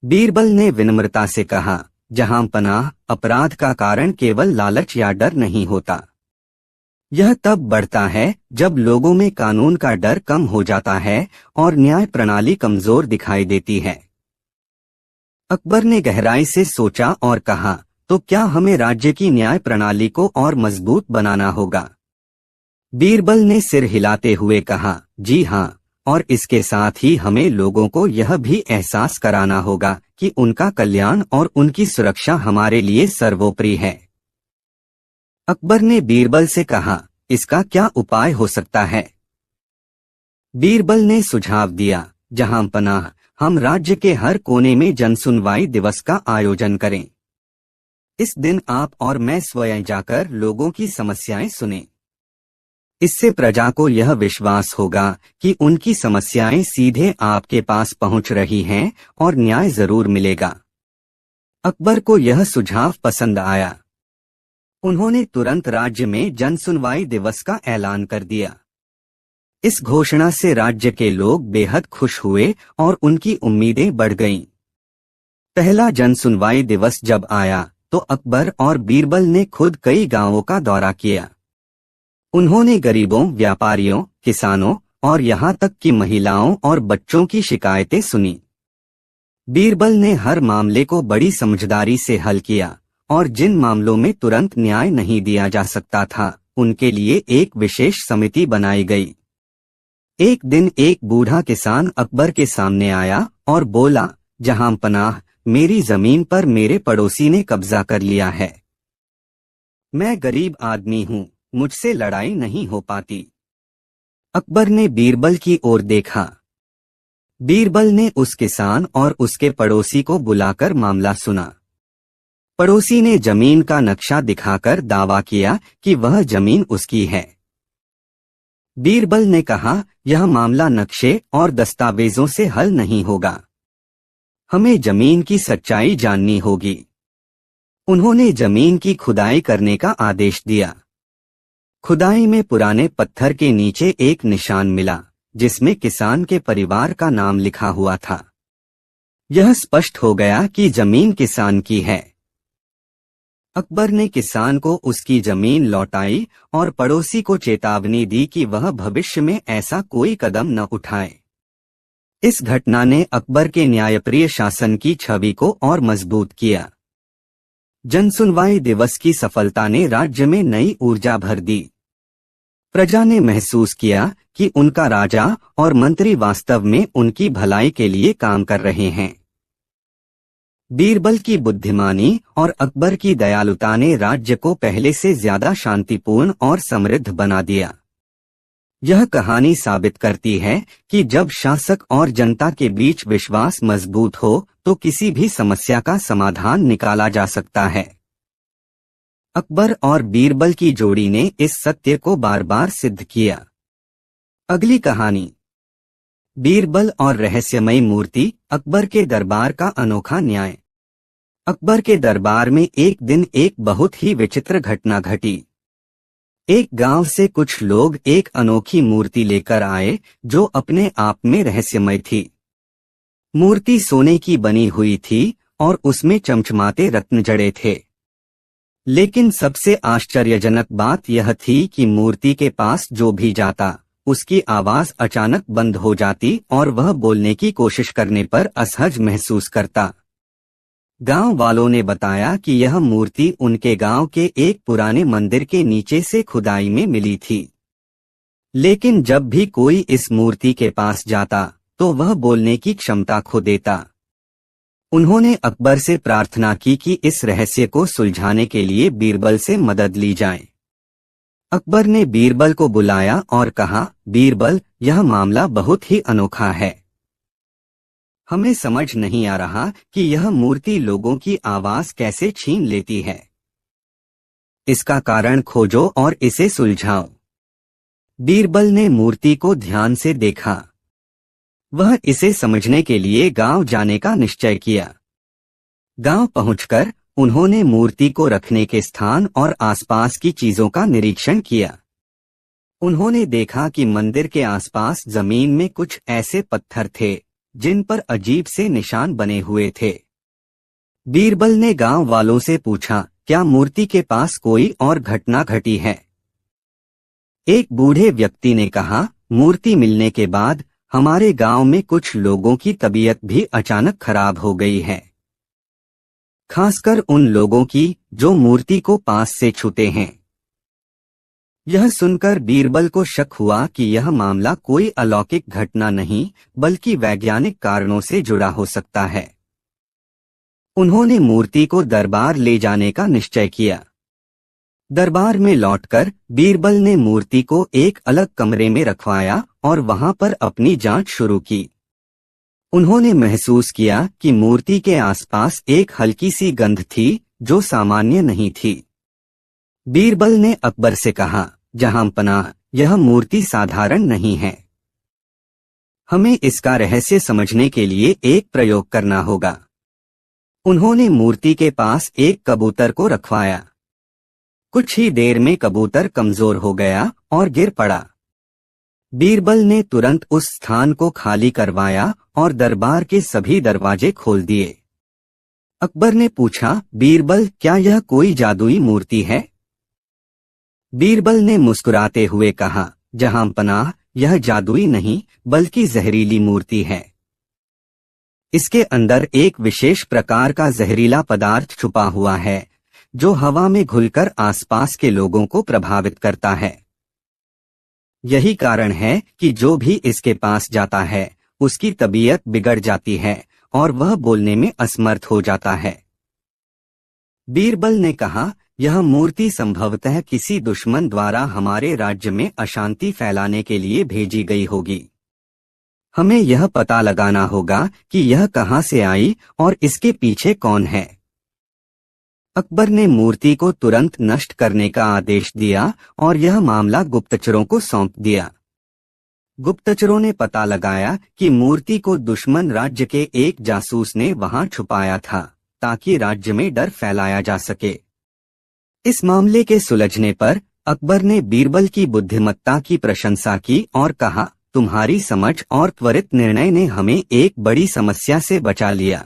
बीरबल ने विनम्रता से कहा, जहांपनाह, अपराध का कारण केवल लालच या डर नहीं होता। यह तब बढ़ता है जब लोगों में कानून का डर कम हो जाता है और न्याय प्रणाली कमजोर दिखाई देती है। अकबर ने गहराई से सोचा और कहा, तो क्या हमें राज्य की न्याय प्रणाली को और मजबूत बनाना होगा? बीरबल ने सिर हिलाते हुए कहा, जी हाँ, और इसके साथ ही हमें लोगों को यह भी एहसास कराना होगा कि उनका कल्याण और उनकी सुरक्षा हमारे लिए सर्वोपरि है। अकबर ने बीरबल से कहा, इसका क्या उपाय हो सकता है? बीरबल ने सुझाव दिया, जहांपनाह, हम राज्य के हर कोने में जनसुनवाई दिवस का आयोजन करें। इस दिन आप और मैं स्वयं जाकर लोगों की समस्याएं सुनें। इससे प्रजा को यह विश्वास होगा कि उनकी समस्याएं सीधे आपके पास पहुंच रही हैं और न्याय जरूर मिलेगा। अकबर को यह सुझाव पसंद आया। उन्होंने तुरंत राज्य में जनसुनवाई दिवस का ऐलान कर दिया। इस घोषणा से राज्य के लोग बेहद खुश हुए और उनकी उम्मीदें बढ़ गईं। पहला जनसुनवाई दिवस जब आया तो अकबर और बीरबल ने खुद कई गांवों का दौरा किया। उन्होंने गरीबों, व्यापारियों, किसानों और यहां तक कि महिलाओं और बच्चों की शिकायतें सुनी। बीरबल ने हर मामले को बड़ी समझदारी से हल किया और जिन मामलों में तुरंत न्याय नहीं दिया जा सकता था, उनके लिए एक विशेष समिति बनाई गई। एक दिन एक बूढ़ा किसान अकबर के सामने आया और बोला, जहांपनाह, मेरी जमीन पर मेरे पड़ोसी ने कब्जा कर लिया है। मैं गरीब आदमी हूं, मुझसे लड़ाई नहीं हो पाती। अकबर ने बीरबल की ओर देखा। बीरबल ने उस किसान और उसके पड़ोसी को बुलाकर मामला सुना। पड़ोसी ने जमीन का नक्शा दिखाकर दावा किया कि वह जमीन उसकी है। बीरबल ने कहा, यह मामला नक्शे और दस्तावेजों से हल नहीं होगा। हमें जमीन की सच्चाई जाननी होगी। उन्होंने जमीन की खुदाई करने का आदेश दिया। खुदाई में पुराने पत्थर के नीचे एक निशान मिला जिसमें किसान के परिवार का नाम लिखा हुआ था। यह स्पष्ट हो गया कि जमीन किसान की है। अकबर ने किसान को उसकी जमीन लौटाई और पड़ोसी को चेतावनी दी कि वह भविष्य में ऐसा कोई कदम न उठाए। इस घटना ने अकबर के न्यायप्रिय शासन की छवि को और मजबूत किया। जनसुनवाई दिवस की सफलता ने राज्य में नई ऊर्जा भर दी। प्रजा ने महसूस किया कि उनका राजा और मंत्री वास्तव में उनकी भलाई के लिए काम कर रहे हैं। बीरबल की बुद्धिमानी और अकबर की दयालुता ने राज्य को पहले से ज्यादा शांतिपूर्ण और समृद्ध बना दिया। यह कहानी साबित करती है कि जब शासक और जनता के बीच विश्वास मजबूत हो तो किसी भी समस्या का समाधान निकाला जा सकता है। अकबर और बीरबल की जोड़ी ने इस सत्य को बार बार सिद्ध किया। अगली कहानी, बीरबल और रहस्यमयी मूर्ति। अकबर के दरबार का अनोखा न्याय। अकबर के दरबार में एक दिन एक बहुत ही विचित्र घटना घटी। एक गांव से कुछ लोग एक अनोखी मूर्ति लेकर आए जो अपने आप में रहस्यमय थी। मूर्ति सोने की बनी हुई थी और उसमें चमचमाते रत्न जड़े थे। लेकिन सबसे आश्चर्यजनक बात यह थी कि मूर्ति के पास जो भी जाता उसकी आवाज अचानक बंद हो जाती और वह बोलने की कोशिश करने पर असहज महसूस करता। गांव वालों ने बताया कि यह मूर्ति उनके गांव के एक पुराने मंदिर के नीचे से खुदाई में मिली थी। लेकिन जब भी कोई इस मूर्ति के पास जाता तो वह बोलने की क्षमता खो देता। उन्होंने अकबर से प्रार्थना की कि इस रहस्य को सुलझाने के लिए बीरबल से मदद ली जाए। अकबर ने बीरबल को बुलाया और कहा, बीरबल, यह मामला बहुत ही अनोखा है। हमें समझ नहीं आ रहा कि यह मूर्ति लोगों की आवाज कैसे छीन लेती है। इसका कारण खोजो और इसे सुलझाओ। बीरबल ने मूर्ति को ध्यान से देखा। वह इसे समझने के लिए गांव जाने का निश्चय किया। गांव पहुंचकर उन्होंने मूर्ति को रखने के स्थान और आसपास की चीजों का निरीक्षण किया। उन्होंने देखा कि मंदिर के आसपास जमीन में कुछ ऐसे पत्थर थे जिन पर अजीब से निशान बने हुए थे। बीरबल ने गांव वालों से पूछा, क्या मूर्ति के पास कोई और घटना घटी है? एक बूढ़े व्यक्ति ने कहा, मूर्ति मिलने के बाद हमारे गांव में कुछ लोगों की तबीयत भी अचानक खराब हो गई है, खासकर उन लोगों की जो मूर्ति को पास से छूते हैं। यह सुनकर बीरबल को शक हुआ कि यह मामला कोई अलौकिक घटना नहीं बल्कि वैज्ञानिक कारणों से जुड़ा हो सकता है। उन्होंने मूर्ति को दरबार ले जाने का निश्चय किया। दरबार में लौटकर बीरबल ने मूर्ति को एक अलग कमरे में रखवाया और वहां पर अपनी जांच शुरू की। उन्होंने महसूस किया कि मूर्ति के आसपास एक हल्की सी गंध थी जो सामान्य नहीं थी। बीरबल ने अकबर से कहा, जहांपनाह, यह मूर्ति साधारण नहीं है। हमें इसका रहस्य समझने के लिए एक प्रयोग करना होगा। उन्होंने मूर्ति के पास एक कबूतर को रखवाया। कुछ ही देर में कबूतर कमजोर हो गया और गिर पड़ा। बीरबल ने तुरंत उस स्थान को खाली करवाया और दरबार के सभी दरवाजे खोल दिए। अकबर ने पूछा, बीरबल, क्या यह कोई जादुई मूर्ति है? बीरबल ने मुस्कुराते हुए कहा, जहांपनाह, यह जादुई नहीं बल्कि जहरीली मूर्ति है। इसके अंदर एक विशेष प्रकार का जहरीला पदार्थ छुपा हुआ है जो हवा में घुलकर आसपास के लोगों को प्रभावित करता है। यही कारण है कि जो भी इसके पास जाता है उसकी तबीयत बिगड़ जाती है और वह बोलने में असमर्थ हो जाता है। बीरबल ने कहा, यह मूर्ति संभवतः किसी दुश्मन द्वारा हमारे राज्य में अशांति फैलाने के लिए भेजी गई होगी। हमें यह पता लगाना होगा कि यह कहां से आई और इसके पीछे कौन है। अकबर ने मूर्ति को तुरंत नष्ट करने का आदेश दिया और यह मामला गुप्तचरों को सौंप दिया। गुप्तचरों ने पता लगाया कि मूर्ति को दुश्मन राज्य के एक जासूस ने वहां छुपाया था ताकि राज्य में डर फैलाया जा सके। इस मामले के सुलझने पर अकबर ने बीरबल की बुद्धिमत्ता की प्रशंसा की और कहा, तुम्हारी समझ और त्वरित निर्णय ने हमें एक बड़ी समस्या से बचा लिया।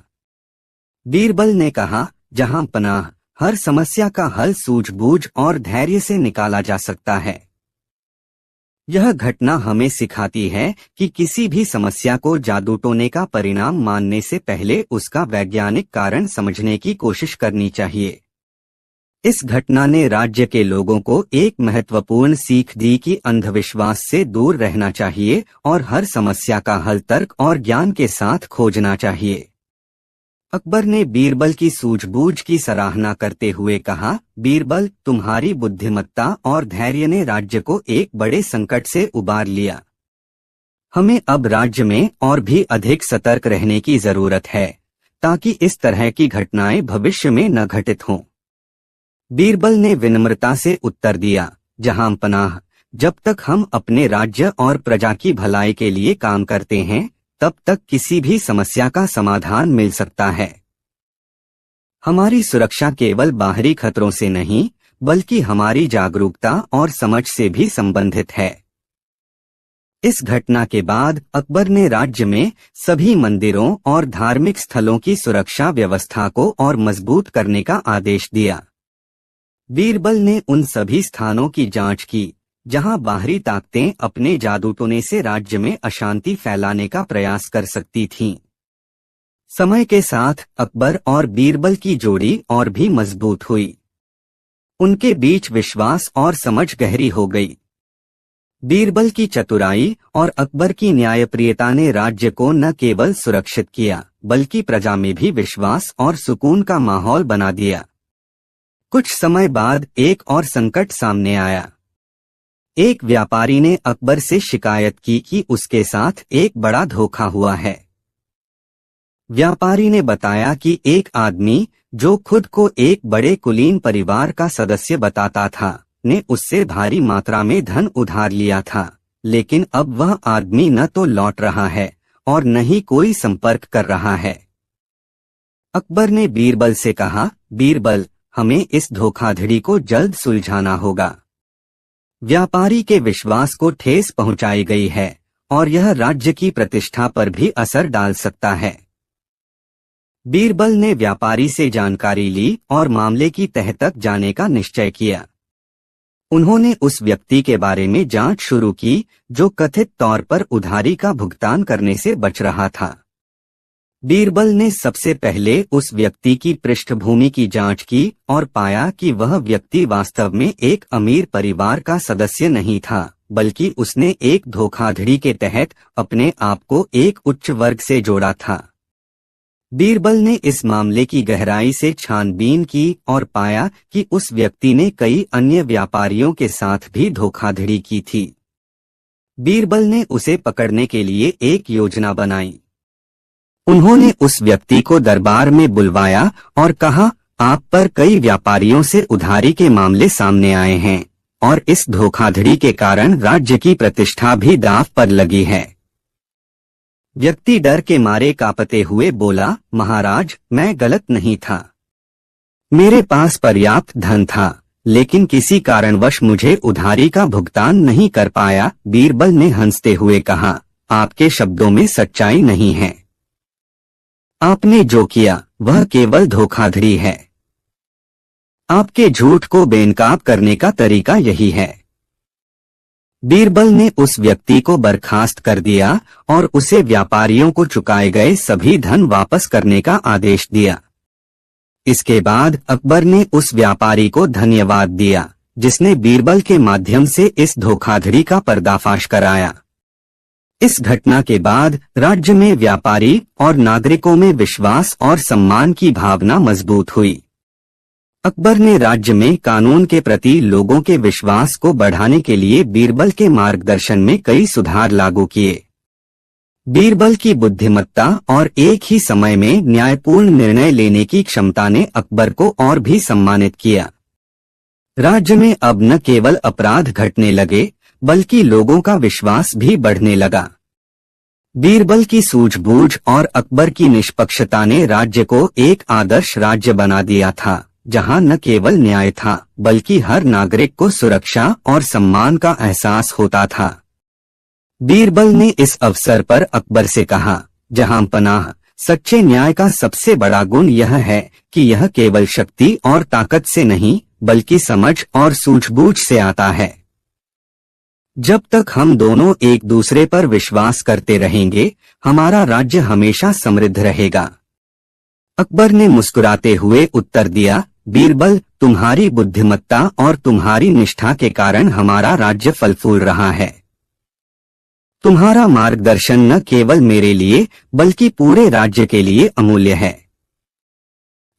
बीरबल ने कहा, जहांपनाह, हर समस्या का हल सूझबूझ और धैर्य से निकाला जा सकता है। यह घटना हमें सिखाती है कि किसी भी समस्या को जादू टोने का परिणाम मानने से पहले उसका वैज्ञानिक कारण समझने की कोशिश करनी चाहिए। इस घटना ने राज्य के लोगों को एक महत्वपूर्ण सीख दी कि अंधविश्वास से दूर रहना चाहिए और हर समस्या का हल तर्क और ज्ञान के साथ खोजना चाहिए। अकबर ने बीरबल की सूझबूझ की सराहना करते हुए कहा, बीरबल, तुम्हारी बुद्धिमत्ता और धैर्य ने राज्य को एक बड़े संकट से उबार लिया। हमें अब राज्य में और भी अधिक सतर्क रहने की जरूरत है, ताकि इस तरह की घटनाएं भविष्य में न घटित हों। बीरबल ने विनम्रता से उत्तर दिया, जहां पनाह, जब तक हम अपने राज्य और प्रजा की भलाई के लिए काम करते हैं, तब तक किसी भी समस्या का समाधान मिल सकता है। हमारी सुरक्षा केवल बाहरी खतरों से नहीं, बल्कि हमारी जागरूकता और समझ से भी संबंधित है। इस घटना के बाद अकबर ने राज्य में सभी मंदिरों और धार्मिक स्थलों की सुरक्षा व्यवस्था को और मजबूत करने का आदेश दिया। बीरबल ने उन सभी स्थानों की जांच की जहां बाहरी ताकतें अपने जादू टोने से राज्य में अशांति फैलाने का प्रयास कर सकती थीं। समय के साथ अकबर और बीरबल की जोड़ी और भी मजबूत हुई। उनके बीच विश्वास और समझ गहरी हो गई। बीरबल की चतुराई और अकबर की न्यायप्रियता ने राज्य को न केवल सुरक्षित किया, बल्कि प्रजा में भी विश्वास और सुकून का माहौल बना दिया। कुछ समय बाद एक और संकट सामने आया। एक व्यापारी ने अकबर से शिकायत की कि उसके साथ एक बड़ा धोखा हुआ है। व्यापारी ने बताया कि एक आदमी, जो खुद को एक बड़े कुलीन परिवार का सदस्य बताता था, ने उससे भारी मात्रा में धन उधार लिया था, लेकिन अब वह आदमी न तो लौट रहा है और न ही कोई संपर्क कर रहा है। अकबर ने बीरबल से कहा, बीरबल, हमें इस धोखाधड़ी को जल्द सुलझाना होगा। व्यापारी के विश्वास को ठेस पहुंचाई गई है और यह राज्य की प्रतिष्ठा पर भी असर डाल सकता है। बीरबल ने व्यापारी से जानकारी ली और मामले की तह तक जाने का निश्चय किया। उन्होंने उस व्यक्ति के बारे में जांच शुरू की जो कथित तौर पर उधारी का भुगतान करने से बच रहा था। बीरबल ने सबसे पहले उस व्यक्ति की पृष्ठभूमि की जांच की और पाया कि वह व्यक्ति वास्तव में एक अमीर परिवार का सदस्य नहीं था, बल्कि उसने एक धोखाधड़ी के तहत अपने आप को एक उच्च वर्ग से जोड़ा था। बीरबल ने इस मामले की गहराई से छानबीन की और पाया कि उस व्यक्ति ने कई अन्य व्यापारियों के साथ भी धोखाधड़ी की थी। बीरबल ने उसे पकड़ने के लिए एक योजना बनाई। उन्होंने उस व्यक्ति को दरबार में बुलवाया और कहा, आप पर कई व्यापारियों से उधारी के मामले सामने आए हैं और इस धोखाधड़ी के कारण राज्य की प्रतिष्ठा भी दांव पर लगी है। व्यक्ति डर के मारे कांपते हुए बोला, महाराज, मैं गलत नहीं था। मेरे पास पर्याप्त धन था, लेकिन किसी कारणवश मुझे उधारी का भुगतान नहीं कर पाया। बीरबल ने हंसते हुए कहा, आपके शब्दों में सच्चाई नहीं है। आपने जो किया वह केवल धोखाधड़ी है। आपके झूठ को बेनकाब करने का तरीका यही है। बीरबल ने उस व्यक्ति को बर्खास्त कर दिया और उसे व्यापारियों को चुकाए गए सभी धन वापस करने का आदेश दिया। इसके बाद अकबर ने उस व्यापारी को धन्यवाद दिया जिसने बीरबल के माध्यम से इस धोखाधड़ी का पर्दाफाश कराया। इस घटना के बाद राज्य में व्यापारी और नागरिकों में विश्वास और सम्मान की भावना मजबूत हुई। अकबर ने राज्य में कानून के प्रति लोगों के विश्वास को बढ़ाने के लिए बीरबल के मार्गदर्शन में कई सुधार लागू किए। बीरबल की बुद्धिमत्ता और एक ही समय में न्यायपूर्ण निर्णय लेने की क्षमता ने अकबर को और भी सम्मानित किया। राज्य में अब न केवल अपराध घटने लगे, बल्कि लोगों का विश्वास भी बढ़ने लगा। बीरबल की सूझबूझ और अकबर की निष्पक्षता ने राज्य को एक आदर्श राज्य बना दिया था, जहां न केवल न्याय था, बल्कि हर नागरिक को सुरक्षा और सम्मान का एहसास होता था। बीरबल ने इस अवसर पर अकबर से कहा, जहां पनाह, सच्चे न्याय का सबसे बड़ा गुण यह है कि यह केवल शक्ति और ताकत से नहीं, बल्कि समझ और सूझबूझ से आता है। जब तक हम दोनों एक दूसरे पर विश्वास करते रहेंगे, हमारा राज्य हमेशा समृद्ध रहेगा। अकबर ने मुस्कुराते हुए उत्तर दिया, बीरबल, तुम्हारी बुद्धिमत्ता और तुम्हारी निष्ठा के कारण हमारा राज्य फल फूल रहा है। तुम्हारा मार्गदर्शन न केवल मेरे लिए, बल्कि पूरे राज्य के लिए अमूल्य है।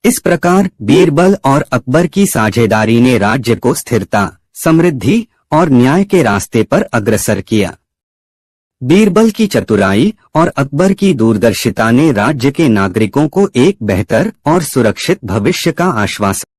इस प्रकार बीरबल और अकबर की साझेदारी ने राज्य को स्थिरता, समृद्धि और न्याय के रास्ते पर अग्रसर किया। बीरबल की चतुराई और अकबर की दूरदर्शिता ने राज्य के नागरिकों को एक बेहतर और सुरक्षित भविष्य का आश्वासन